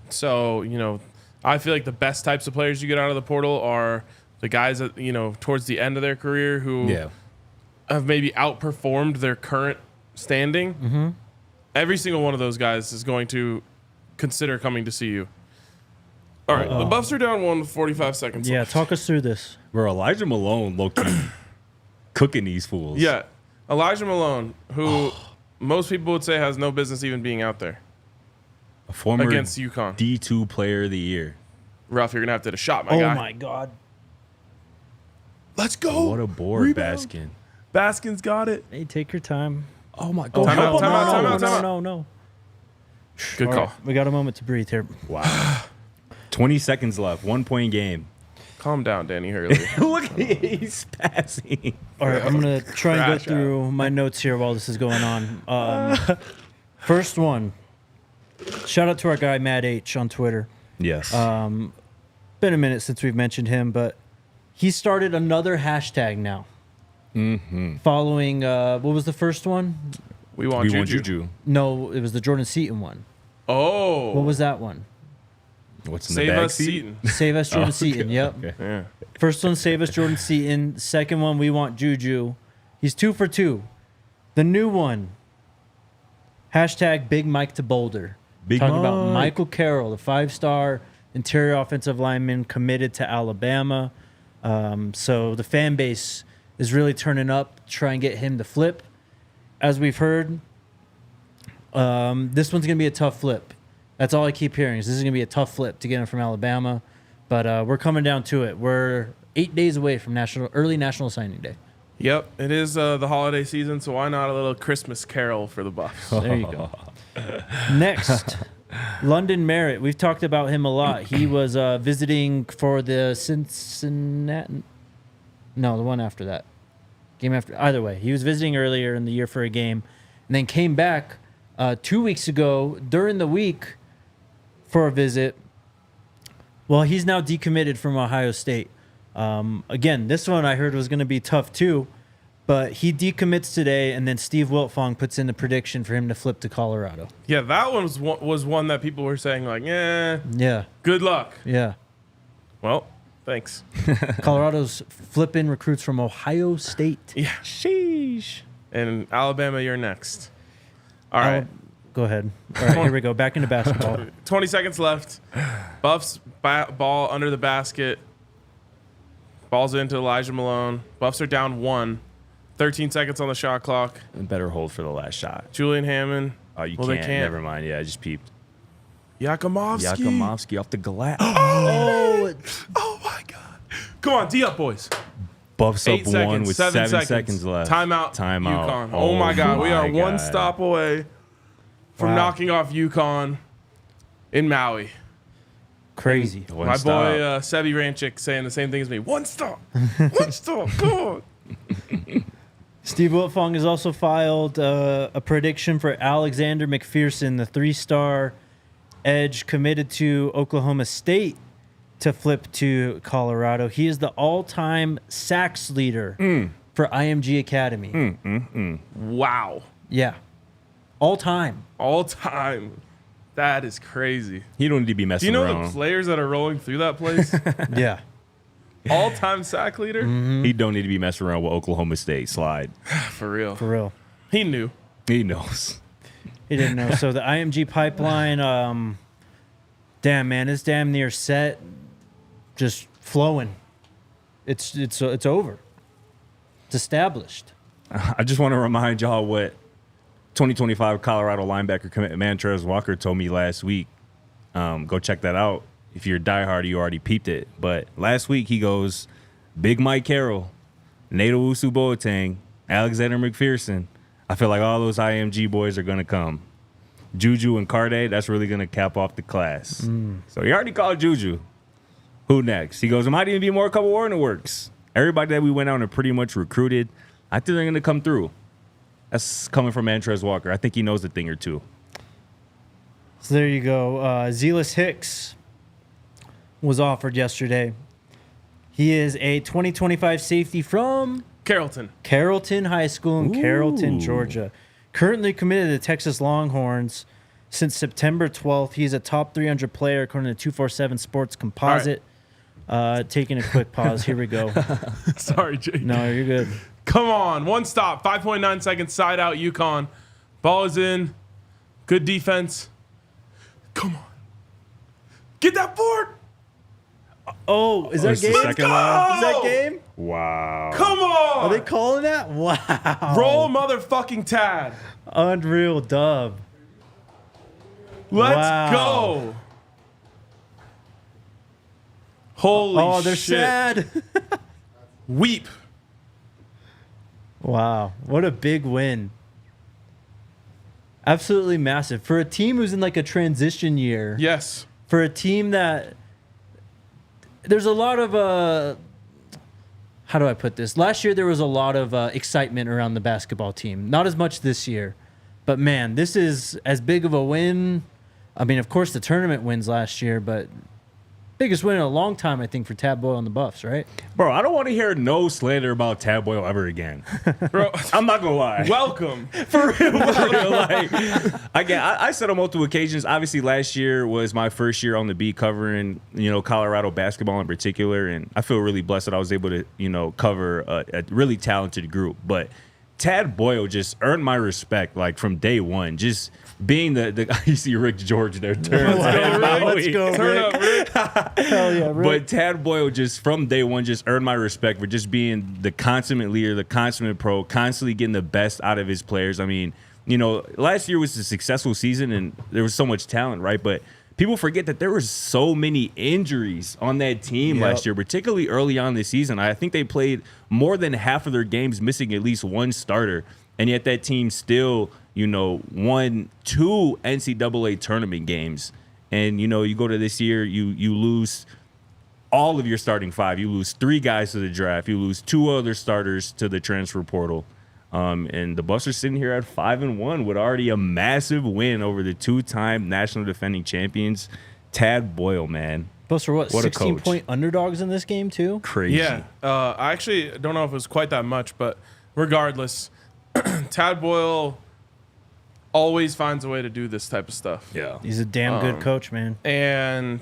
So, I feel like the best types of players you get out of the portal are the guys that, towards the end of their career who have maybe outperformed their current standing. Mm-hmm. Every single one of those guys is going to consider coming to see you. All right, the Buffs are down 1 with 45 seconds left. Talk us through this. Bro, Elijah Malone low-key cooking these fools. Yeah, Elijah Malone, who most people would say has no business even being out there. A former Against UConn. D2 player of the year. Ruff, you're going to have to hit a shot, my guy. Oh, my God. Let's go. What a board, Rebound. Baskin. Baskin's got it. Hey, take your time. Oh, my God. Time out. No. Good All call. right, we got a moment to breathe here. Wow. 20 seconds left. 1 point game. Calm down, Danny Hurley. Look, he's passing. All right, I'm going to try and go Crash through my notes here while this is going on. First one. Shout out to our guy, Matt H, on Twitter. Yes. Been a minute since we've mentioned him, but he started another hashtag now. Mm-hmm. Following, what was the first one? We want we want Juju. Juju. No, it was the Jordan Seaton one. Oh. What was that one? What's in Save the back us, seat? Seaton. Save us, Jordan Seaton. Yep. Okay. Yeah. First one, save us, Jordan Seaton. Second one, we want Juju. He's 2 for 2. The new one, hashtag Big Mike to Boulder. Big Talking about Mike. Michael Carroll, the 5-star interior offensive lineman committed to Alabama. So the fan base is really turning up, try and get him to flip. As we've heard, this one's going to be a tough flip. That's all I keep hearing is this is going to be a tough flip to get him from Alabama. But we're coming down to it. We're 8 days away from early National Signing Day. Yep, it is the holiday season, so why not a little Christmas carol for the Buffs? There you go. Next, London Merritt. We've talked about him a lot. He was visiting for the Cincinnati. No, the one after that. Game after. Either way, he was visiting earlier in the year for a game, and then came back 2 weeks ago during the week for a visit. Well, he's now decommitted from Ohio State. Again, this one I heard was going to be tough too, but he decommits today, and then Steve Wiltfong puts in the prediction for him to flip to Colorado. Yeah, that one was one that people were saying like, Yeah, good luck. yeah. Well, thanks. Colorado's flipping recruits from Ohio State. Yeah. Sheesh. And Alabama, you're next. All right. Go ahead. All right, here we go. Back into basketball. 20 seconds left. Buffs ball under the basket. Ball's into Elijah Malone. Buffs are down 1. 13 seconds on the shot clock. Better hold for the last shot. Julian Hammond. Oh, you Well, they can't. can't. Never mind. Yeah, I just peeped. Yakimovsky. Yakimovsky off the glass. Oh my God. Come on, D up, boys. Buffs up 8 seconds. 1 with 7 seconds left. Timeout. Timeout. UConn. Oh my God. We are one God. stop away from Wow. knocking off UConn in Maui. Crazy. One My stop. boy Sebi Ranchik saying the same thing as me. One stop. One stop. Come on. Steve Wiltfong has also filed a prediction for Alexander McPherson, the 3-star edge committed to Oklahoma State, to flip to Colorado. He is the all-time sacks leader for IMG Academy. Wow. Yeah. All time. All time. That is crazy. He don't need to be Do messing you know around. the players that are rolling through that place? Yeah. All-time sack leader? He don't need to be messing around with Oklahoma State. Slide. For real. For real. He knew. He knows. He didn't know. So the IMG pipeline, damn, man, it's damn near set. Just flowing. It's over. It's established. I just want to remind y'all what 2025 Colorado linebacker commit Mantrez Walker told me last week. Go check that out. If you're a diehard, you already peeped it. But last week he goes, Big Mike Carroll, Nato Usu Boateng, Alexander McPherson. I feel like all those IMG boys are going to come. Juju and Carde, that's really going to cap off the class. So he already called Juju. Who next? He goes, it might even be more a couple more in the works. Everybody that we went out and pretty much recruited, I think they're going to come through. That's coming from Antrez Walker. I think he knows a thing or two. So there you go. Zealous Hicks was offered yesterday. He is a 2025 safety from Carrollton High School in Carrollton, Georgia. Currently committed to the Texas Longhorns since September 12th. He's a top 300 player according to 247 Sports Composite. Taking a quick pause. Here we go. Sorry, Jake. No, you're good. Come on. One stop. 5.9 seconds. Side out, UConn. Ball is in. Good defense. Come on. Get that board. Oh, is that It's the game? second Is round. that game? Wow. Come on. Are they calling that? Wow. Roll motherfucking Tad. Unreal dub. Let's Wow. go. Holy Oh, they're shit. sad. Weep. Wow. What a big win. Absolutely massive. For a team who's in like a transition year. Yes. For a team that there's a lot of how do I put this? Last year there was a lot of excitement around the basketball team. Not as much this year. But man, this is as big of a win. I mean, of course the tournament wins last year, but biggest win in a long time, I think, for Tad Boyle and the Buffs, right? Bro, I don't want to hear no slander about Tad Boyle ever again. Bro, I'm not going to lie. welcome. For real. Like, again, I said on multiple occasions, obviously last year was my first year on the beat covering, Colorado basketball in particular. And I feel really blessed that I was able to, cover a really talented group. But Tad Boyle just earned my respect, like, from day one. Just being the you see Rick George there. Let's go, Turn Rick. up, Rick. Hell yeah, Rick. But Tad Boyle just from day one just earned my respect for just being the consummate leader, the consummate pro, constantly getting the best out of his players. I mean, last year was a successful season and there was so much talent, right? But people forget that there were so many injuries on that team last year, particularly early on this season. I think they played more than half of their games missing at least one starter. And yet that team still, won 2 NCAA tournament games. And, you go to this year, you lose all of your starting 5. You lose 3 guys to the draft. You lose 2 other starters to the transfer portal. And the Buffs are sitting here at 5-1 with already a massive win over the 2-time national defending champions. Tad Boyle, man. Buffs are what, What a 16-point underdogs in this game, too? Crazy. Yeah. I actually don't know if it was quite that much, but regardless, Tad Boyle always finds a way to do this type of stuff. Yeah. He's a damn good coach, man. And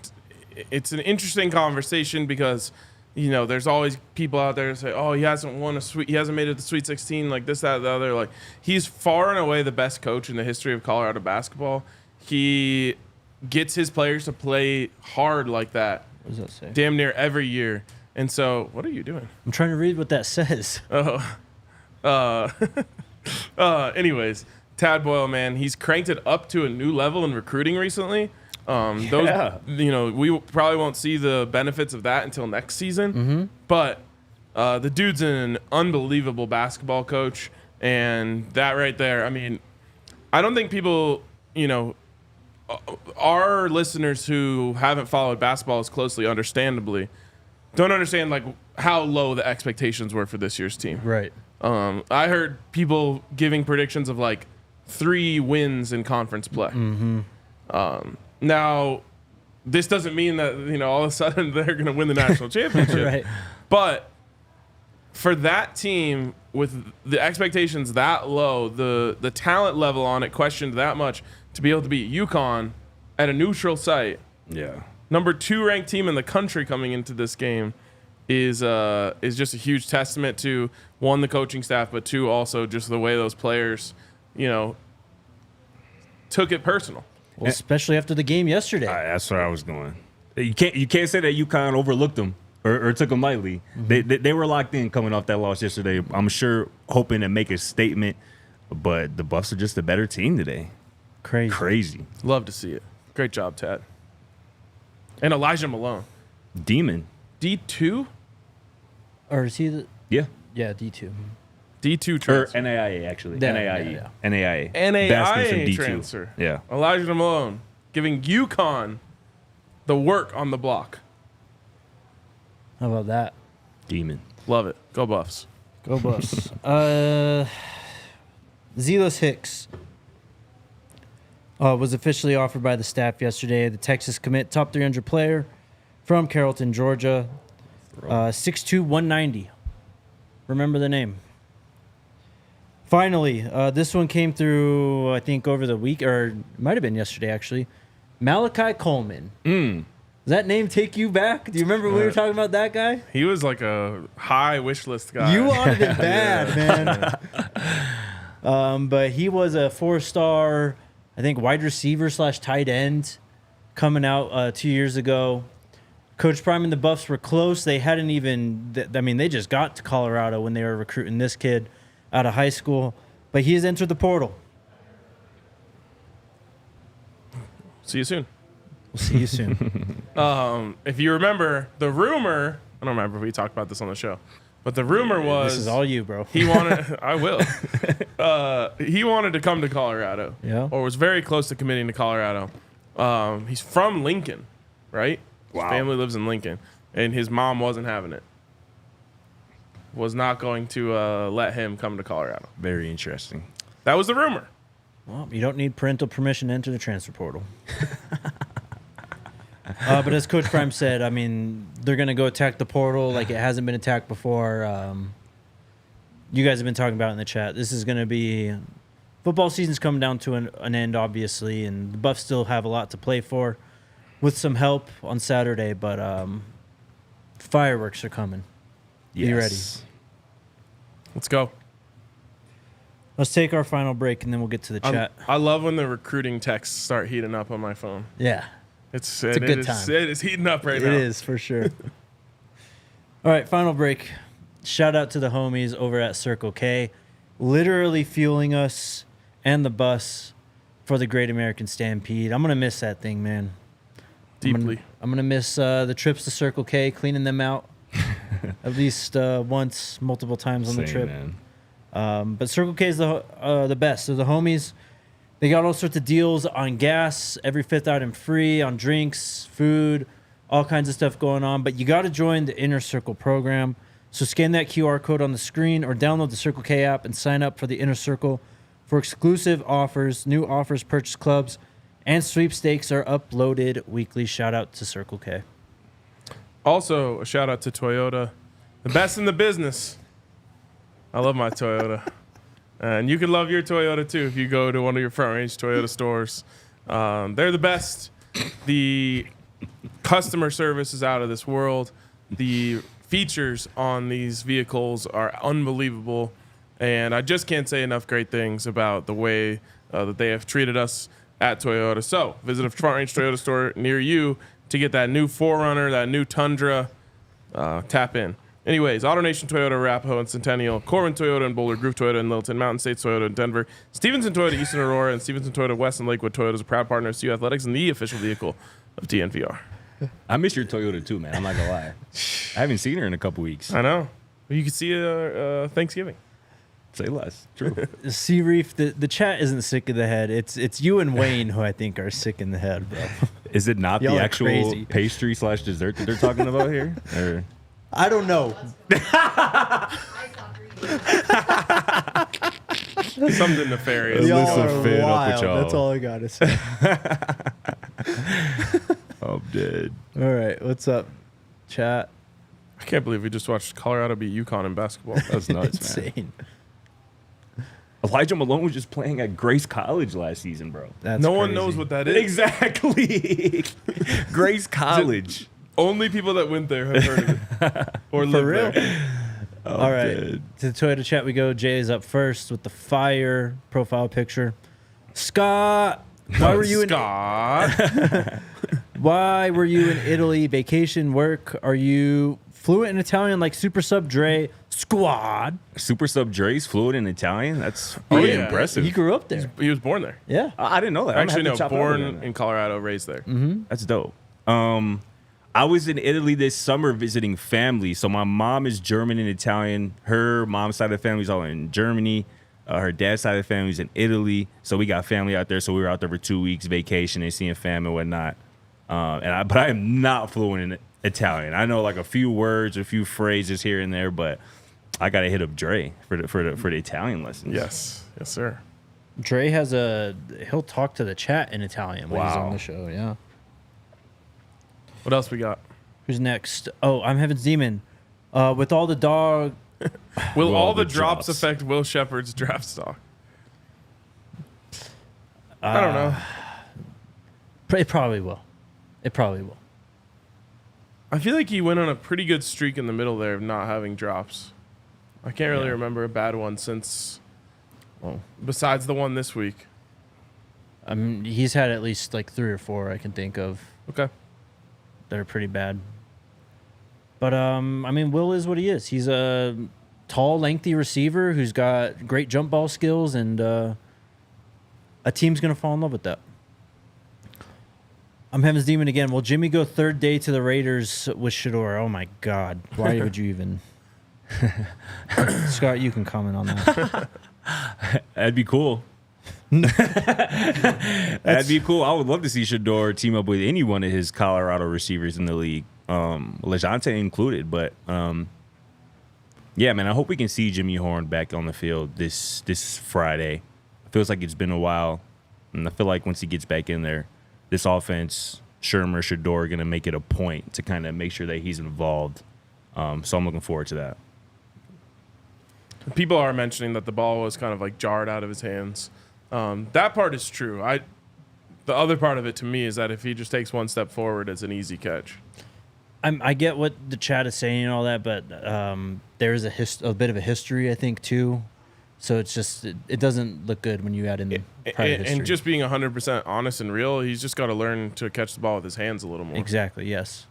it's an interesting conversation because, there's always people out there that say, oh, he hasn't made it to the Sweet 16, like this, that, the other. Like, he's far and away the best coach in the history of Colorado basketball. He gets his players to play hard like that. What does that say? Damn near every year. And so, what are you doing? I'm trying to read what that says. Anyways, Tad Boyle, man, he's cranked it up to a new level in recruiting recently. We probably won't see the benefits of that until next season. Mm-hmm. But the dude's an unbelievable basketball coach, and that right there, I mean, I don't think people, our listeners who haven't followed basketball as closely, understandably, don't understand like how low the expectations were for this year's team. Right. I heard people giving predictions of like 3 wins in conference play. Mm-hmm. Now, this doesn't mean that all of a sudden they're going to win the national championship. Right. But for that team with the expectations that low, the talent level on it questioned that much, to be able to beat UConn at a neutral site, Yeah. number 2 ranked team in the country coming into this game, is just a huge testament to, 1, the coaching staff, but 2, also just the way those players, took it personal. Well, especially after the game yesterday. That's where I was going. You can't say that UConn overlooked them or took them lightly. Mm-hmm. They were locked in coming off that loss yesterday. I'm sure hoping to make a statement, but the Buffs are just a better team today. Crazy. Love to see it. Great job, Tad. And Elijah Malone. Demon. D2? Or is he the... Yeah. Yeah, D2. D2 Or transfer. NAIA, actually. Yeah, NAIE. yeah. NAIA. NAIA from D2. transfer. Yeah. Elijah Malone giving UConn the work on the block. How about that? Demon. Love it. Go Buffs. Go Buffs. Zealous Hicks was officially offered by the staff yesterday. The Texas commit, top 300 player from Carrollton, Georgia. 6'2", 190. Remember the name. Finally, this one came through, I think, over the week, or it might have been yesterday, actually. Malachi Coleman. Does that name take you back? Do you remember we were talking about that guy? He was like a high wish list guy. You wanted him bad, man. But he was a 4-star, I think, wide receiver / tight end coming out 2 years ago. Coach Prime and the Buffs were close. They hadn't even, they just got to Colorado when they were recruiting this kid out of high school. But he has entered the portal. See you soon. We'll see you soon. If you remember, the rumor, I don't remember if we talked about this on the show, but the rumor was... This is all you, bro. He wanted... I will. He wanted to come to Colorado. Yeah. Or was very close to committing to Colorado. He's from Lincoln, right? Wow. His family lives in Lincoln. And his mom wasn't having it. Was not going to let him come to Colorado. Very interesting. That was the rumor. Well, you don't need parental permission to enter the transfer portal. But as Coach Prime said, they're going to go attack the portal like it hasn't been attacked before. You guys have been talking about it in the chat. This is going to be... Football season's coming down to an end, obviously, and the Buffs still have a lot to play for with some help on Saturday, but fireworks are coming. Yes. Be ready. Let's go. Let's take our final break, and then we'll get to the chat. I love when the recruiting texts start heating up on my phone. Yeah. It's a good time. It is heating up right now. It is, for sure. All right, final break. Shout out to the homies over at Circle K, literally fueling us and the bus for the Great American Stampede. I'm going to miss that thing, man. Deeply. I'm going to miss the trips to Circle K, cleaning them out at least once, multiple times on the trip. Man. But Circle K is the best. They're the homies. They got all sorts of deals on gas, every 5th item free, on drinks, food, all kinds of stuff going on. But you got to join the Inner Circle program. So scan that QR code on the screen or download the Circle K app and sign up for the Inner Circle for exclusive offers, new offers, purchase clubs, and sweepstakes are uploaded weekly. Shout out to Circle K. Also, a shout out to Toyota, the best in the business. I love my Toyota. And you can love your Toyota too if you go to one of your Front Range Toyota stores. They're the best. The customer service is out of this world. The features on these vehicles are unbelievable. And I just can't say enough great things about the way that they have treated us at Toyota. So visit a Front Range Toyota store near you to get that new 4Runner, that new Tundra. Tap in. Anyways, AutoNation Toyota, Arapahoe and Centennial, Corbin Toyota and Boulder, Groove Toyota and Littleton, Mountain States Toyota in Denver, Stevenson Toyota, Eastern Aurora, and Stevenson Toyota West and Lakewood Toyota is a proud partner of CU Athletics and the official vehicle of DNVR. I miss your Toyota too, man. I'm not gonna lie. I haven't seen her in a couple weeks. I know. You can see Thanksgiving. Say less. True. Sea Reef, the chat isn't sick in the head. It's you and Wayne who I think are sick in the head, bro. Is it not Y'all the are actual crazy. pastry / dessert that they're talking about here? Or? I don't know. Something nefarious. Y'all Alyssa are fed up with wild. y'all. That's all I gotta say. I'm dead. All right, what's up, chat? I can't believe we just watched Colorado beat UConn in basketball. That's nuts, man. Insane. Elijah Malone was just playing at Grace College last season, bro. That's No one crazy. knows what that is. Exactly. Grace College. Only people that went there have heard of it. Or live real? there. All right, dead. to the Toyota chat we go. Jay is up first with the fire profile picture. Scott, why were you Scott? Why were you in Italy? Vacation, work? Are you fluent in Italian like Super Sub Dre Squad? Super Sub Dre's fluent in Italian. That's pretty yeah. impressive. He grew up there. He was born there. Yeah. I didn't know that. I'm gonna Actually, have no, to chop it born over then. in Colorado, raised there. That's dope. I was in Italy this summer visiting family. So my mom is German and Italian. Her mom's side of the family is all in Germany. Her dad's side of the family is in Italy. So we got family out there. So we were out there for 2 weeks vacation and seeing family and whatnot. But I am not fluent in Italian. I know like a few words, a few phrases here and there, but I gotta hit up Dre for the Italian lessons. Yes, yes, sir. Dre he'll talk to the chat in Italian when he's on Wow. the show. Yeah. What else we got? Who's next? Oh, I'm Heaven's Demon. With all the dog. Will Will all the the drops drops. affect Will Sheppard's draft stock? I don't know. It probably will. It probably will. I feel like he went on a pretty good streak in the middle there of not having drops. I can't really remember a bad one since, besides the one this week. He's had at least like 3 or 4 I can think of Okay. that are pretty bad. But Will is what he is. He's a tall, lengthy receiver who's got great jump ball skills, and a team's gonna fall in love with that. I'm Heaven's Demon again. Will Jimmy go third day to the Raiders with Shedeur? Oh my God! Why would you even? Scott, you can comment on that. That'd be cool. That'd be cool. I would love to see Shedeur team up with any one of his Colorado receivers in the league, LeJontay included. But yeah, man, I hope we can see Jimmy Horn back on the field this Friday. It feels like it's been a while, and I feel like once he gets back in there, this offense, Shermer, Shedeur, are going to make it a point to kind of make sure that he's involved. So I'm looking forward to that. People are mentioning that the ball was kind of like jarred out of his hands. That part is true. The other part of it to me is that if he just takes one step forward, it's an easy catch. I get what the chat is saying and all that, but there is a bit of a history, I think, too. So it's just it doesn't look good when you add in the prior history. And just being 100% honest and real, he's just got to learn to catch the ball with his hands a little more. Exactly. Yes.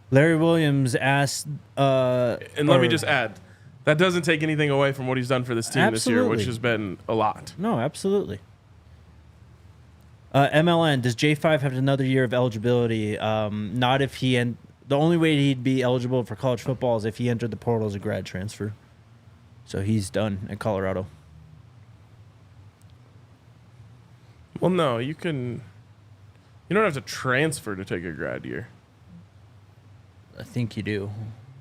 Larry Williams asked, And let me just add, that doesn't take anything away from what he's done for this team this year, which has been a lot. No, absolutely. MLN, does J5 have another year of eligibility? Not if he the only way he'd be eligible for college football is if he entered the portal as a grad transfer. So he's done at Colorado. Well, no, you don't have to transfer to take a grad year. I think you do.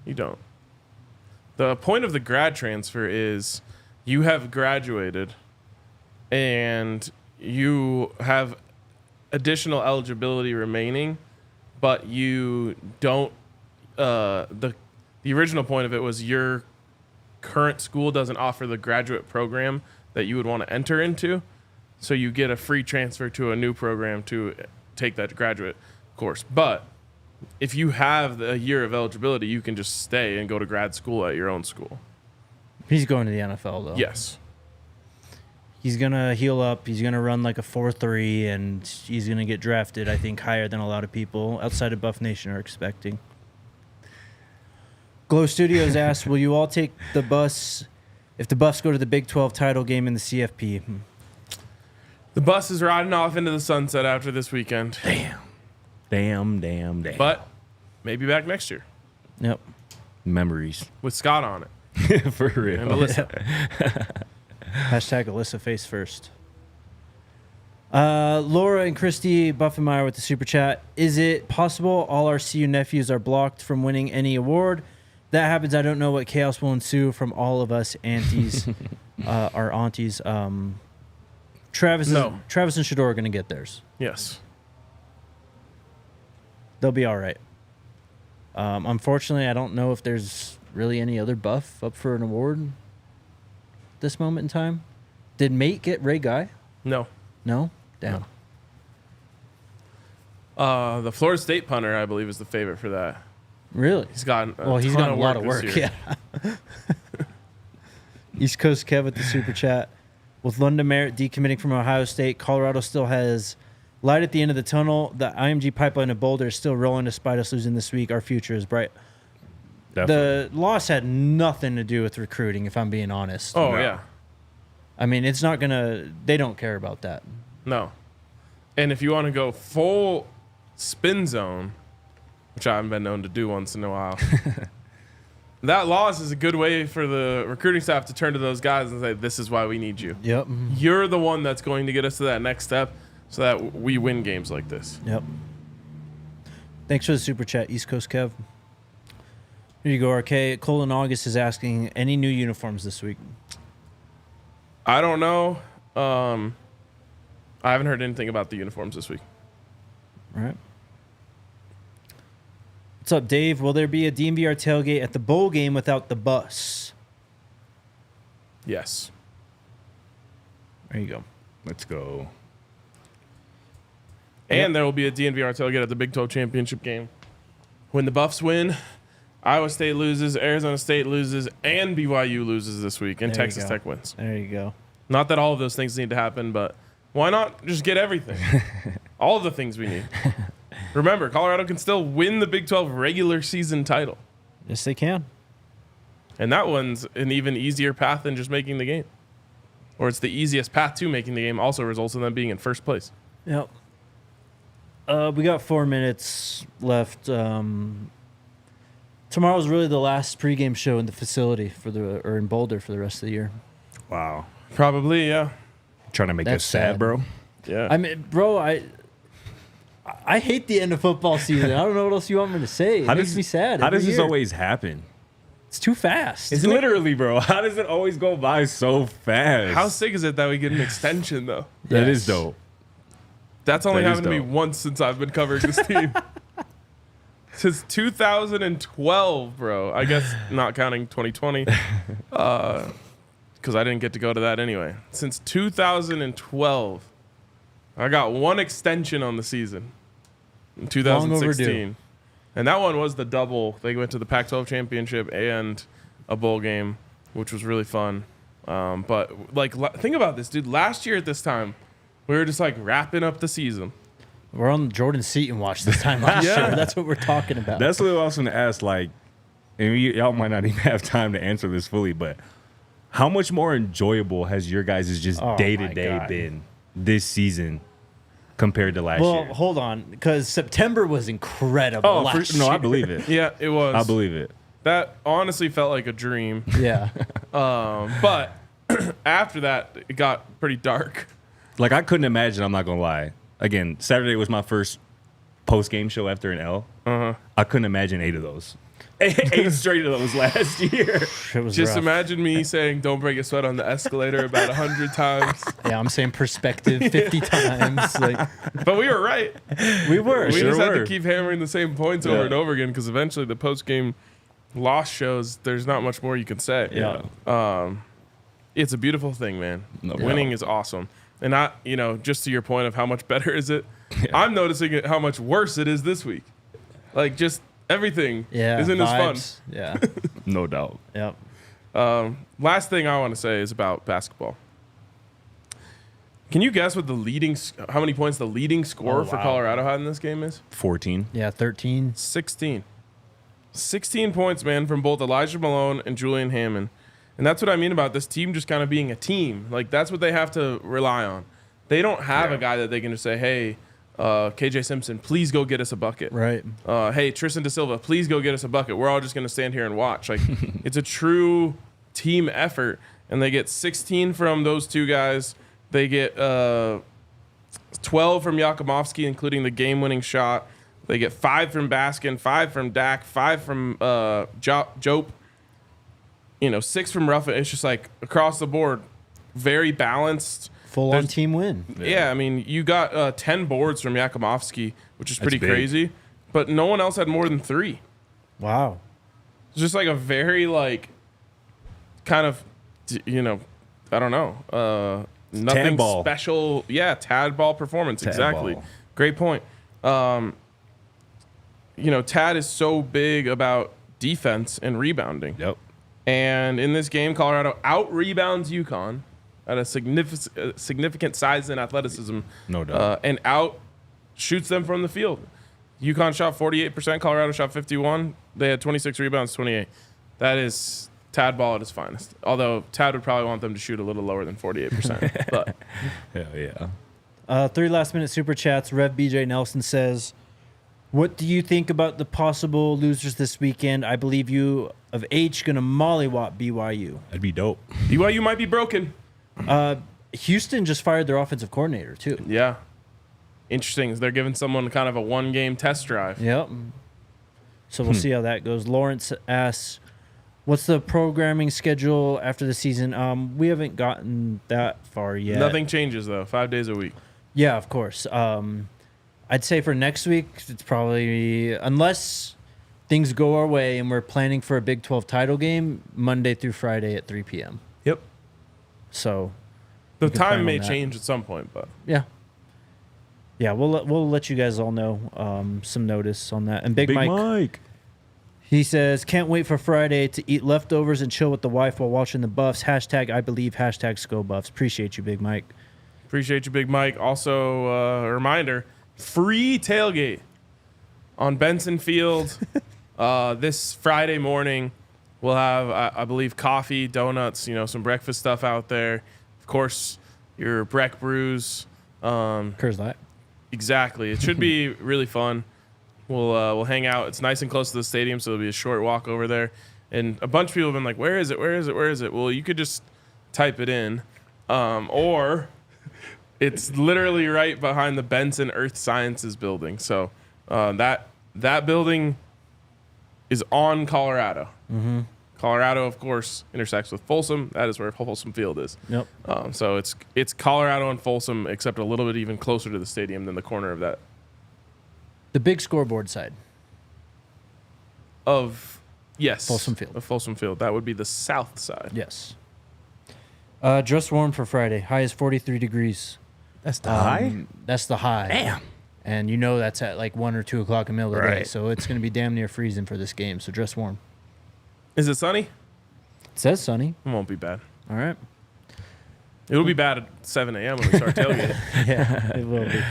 You don't. The point of the grad transfer is you have graduated and you have additional eligibility remaining, but you don't the original point of it was your current school doesn't offer the graduate program that you would want to enter into, so you get a free transfer to a new program to take that graduate course. But if you have a year of eligibility, you can just stay and go to grad school at your own school. He's going to the NFL, though. Yes. He's going to heal up. He's going to run like a 4.3, and he's going to get drafted, I think, higher than a lot of people outside of Buff Nation are expecting. Glow Studios asks, will you all take the bus if the Buffs go to the Big 12 title game in the CFP? The bus is riding off into the sunset after this weekend. Damn. But maybe back next year Yep. Memories. with Scott on it For real. and Alyssa. Hashtag Alyssa face first. Laura and Christy Buffenmeyer with the super chat. Is it possible all our CU nephews are blocked from winning any award? That happens, I don't know what chaos will ensue from all of us aunties, our aunties. Travis and Shedeur are going to get theirs. Yes. They'll be all right. Unfortunately, I don't know if there's really any other Buff up for an award at this moment in time. Did Mate get Ray Guy? No. No? Damn. The Florida State punter, I believe, is the favorite for that. Really? He's gotten He's ton got a lot of work. this year. Yeah. East Coast Kev with the super chat. With London Merritt decommitting from Ohio State, Colorado still has light at the end of the tunnel. The IMG pipeline of Boulder is still rolling despite us losing this week. Our future is bright. Definitely. The loss had nothing to do with recruiting, if I'm being honest. Oh, yeah. I mean, it's not going to... They don't care about that. No. And if you want to go full spin zone, which I haven't been known to do once in a while, that loss is a good way for the recruiting staff to turn to those guys and say, this is why we need you. Yep. You're the one that's going to get us to that next step so that we win games like this. Yep. Thanks for the super chat, East Coast Kev. Here you go, RK. Colin August is asking, any new uniforms this week? I don't know. I haven't heard anything about the uniforms this week. All right. What's up, Dave? Will there be a DNVR tailgate at the bowl game without the bus? Yes. There you go. Let's go. And there will be a DNVR tailgate at the Big 12 championship game. When the Buffs win, Iowa State loses, Arizona State loses, and BYU loses this week, and There you Texas go. Tech wins. There you go. Not that all of those things need to happen, but why not just get everything? All of the things we need. Remember, Colorado can still win the Big 12 regular season title. Yes, they can. And that one's an even easier path than just making the game. Or it's the easiest path to making the game, also results in them being in first place. Yep. We got 4 minutes left. Tomorrow's really the last pregame show in the facility or in Boulder for the rest of the year. Wow. Probably, yeah. Trying to make That's us sad, sad. bro. Yeah. I mean, bro, I hate the end of football season. I don't know what else you want me to say. It makes me sad. How every does this year. always happen? It's too fast. It's literally, bro. How does it always go by so fast? How sick is it that we get an extension, though? That Yes. is dope. That's only That is happened to me dope. once since I've been covering this team. Since 2012, bro. I guess not counting 2020. Because I didn't get to go to that anyway. Since 2012, I got one extension on the season in 2016. overdue. And that one was the double. They went to the Pac-12 championship and a bowl game, which was really fun. But like, think about this, dude. Last year at this time, we were just like wrapping up the season. We're on Jordan Seaton watch this time last Yeah. year. That's what we're talking about. That's what I was going to ask. Like, and y'all might not even have time to answer this fully, but how much more enjoyable has your guys' just Oh, day to my day God. been this season compared to last well, year? hold on, because September was incredible. Oh, last no, I year. believe it. Yeah, it was. I believe it. That honestly felt like a dream. Yeah. But after that, it got pretty dark. Like, I couldn't imagine, I'm not going to lie. Again, Saturday was my first post-game show after an L. I couldn't imagine 8 of those. 8 straight of those last year. It was Just rough. imagine me saying, "Don't break a sweat" on the escalator about 100 times. Yeah, I'm saying perspective 50 times. Like But we were right. we were. We Sure just had were. to keep hammering the same points over and over again because eventually the post-game loss shows there's not much more you can say. Yeah. It's a beautiful thing, man. No Winning doubt. is awesome. And just to your point of how much better is it, I'm noticing how much worse it is this week. Like, just everything Yeah. isn't as fun. vibes. Yeah. No doubt. Yep. Last thing I want to say is about basketball. Can you guess what how many points the leading scorer for wow. Colorado had in this game is? 14. Yeah, 13. 16. 16 points, man, from both Elijah Malone and Julian Hammond. And that's what I mean about this team just kind of being a team. Like, that's what they have to rely on. They don't have a guy that they can just say, hey, KJ Simpson, please go get us a bucket. Right. Hey, Tristan Da Silva, please go get us a bucket. We're all just going to stand here and watch. Like, it's a true team effort. And they get 16 from those two guys. They get 12 from Yakumovsky, including the game-winning shot. They get 5 from Baskin, 5 from Dak, 5 from Jope. 6 from Ruffin. It's just like across the board, very balanced. Full on team win. Yeah, I mean, you got 10 boards from Yakumovsky, which is pretty big. crazy. But no one else had more than 3. Wow. It's just like a very kind of, I don't know, nothing Tad ball. special. Yeah, tad ball performance. Tad exactly. ball. Great point. Tad is so big about defense and rebounding. Yep. And in this game, Colorado out-rebounds UConn at a significant size and athleticism. No doubt. And out-shoots them from the field. UConn shot 48%, Colorado shot 51%. They had 26 rebounds, 28. That is Tad ball at his finest. Although Tad would probably want them to shoot a little lower than 48%. But Hell yeah. 3 last-minute super chats. Rev BJ Nelson says, what do you think about the possible losers this weekend? I believe you of H going to mollywop BYU. That'd be dope. BYU might be broken. Houston just fired their offensive coordinator, too. Yeah. Interesting. They're giving someone kind of a one-game test drive. Yep. So we'll see how that goes. Lawrence asks, What's the programming schedule after the season? We haven't gotten that far yet. Nothing changes though. 5 days a week. Yeah, of course. I'd say for next week, it's probably, unless things go our way and we're planning for a Big 12 title game, Monday through Friday at 3 p.m. Yep. So The can plan time on may that. change at some point, but yeah, we'll let you guys all know some notice on that. And Big Mike, he says, can't wait for Friday to eat leftovers and chill with the wife while watching the Buffs. Hashtag I believe. Hashtag Sco Buffs. Appreciate you, Big Mike. appreciate you, Big Mike. Also, a reminder, free tailgate on Benson Field this Friday morning. We'll have, I believe, coffee, donuts, some breakfast stuff out there. Of course, your Breck brews. Coors Light. Exactly. It should be really fun. We'll hang out. It's nice and close to the stadium, so it'll be a short walk over there. And a bunch of people have been like, where is it? Where is it? Where is it? Well, you could just type it in. Or it's literally right behind the Benson Earth Sciences building. So that building is on Colorado. Mm-hmm. Colorado, of course, intersects with Folsom. That is where Folsom Field is. Yep. So it's Colorado and Folsom, except a little bit even closer to the stadium than the corner of that. The big scoreboard side. Yes. Folsom Field. Of Folsom Field. That would be the south side. Yes. Dress warm for Friday. High is 43 degrees. That's the high? That's the high. Damn. And that's at like 1 or 2 o'clock in the middle of the day. Right. So it's going to be damn near freezing for this game. So dress warm. Is it sunny? It says sunny. It won't be bad. All right. It'll be bad at 7 a.m. when we start tailgating. Yeah, it will be.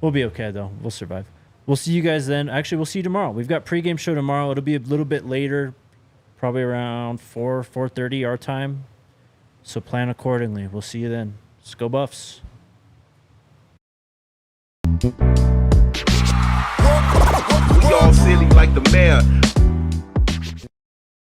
We'll be okay, though. We'll survive. We'll see you guys then. Actually, we'll see you tomorrow. We've got pregame show tomorrow. It'll be a little bit later, probably around 4:30 our time. So plan accordingly. We'll see you then. Let's go Buffs. We all silly like the mayor.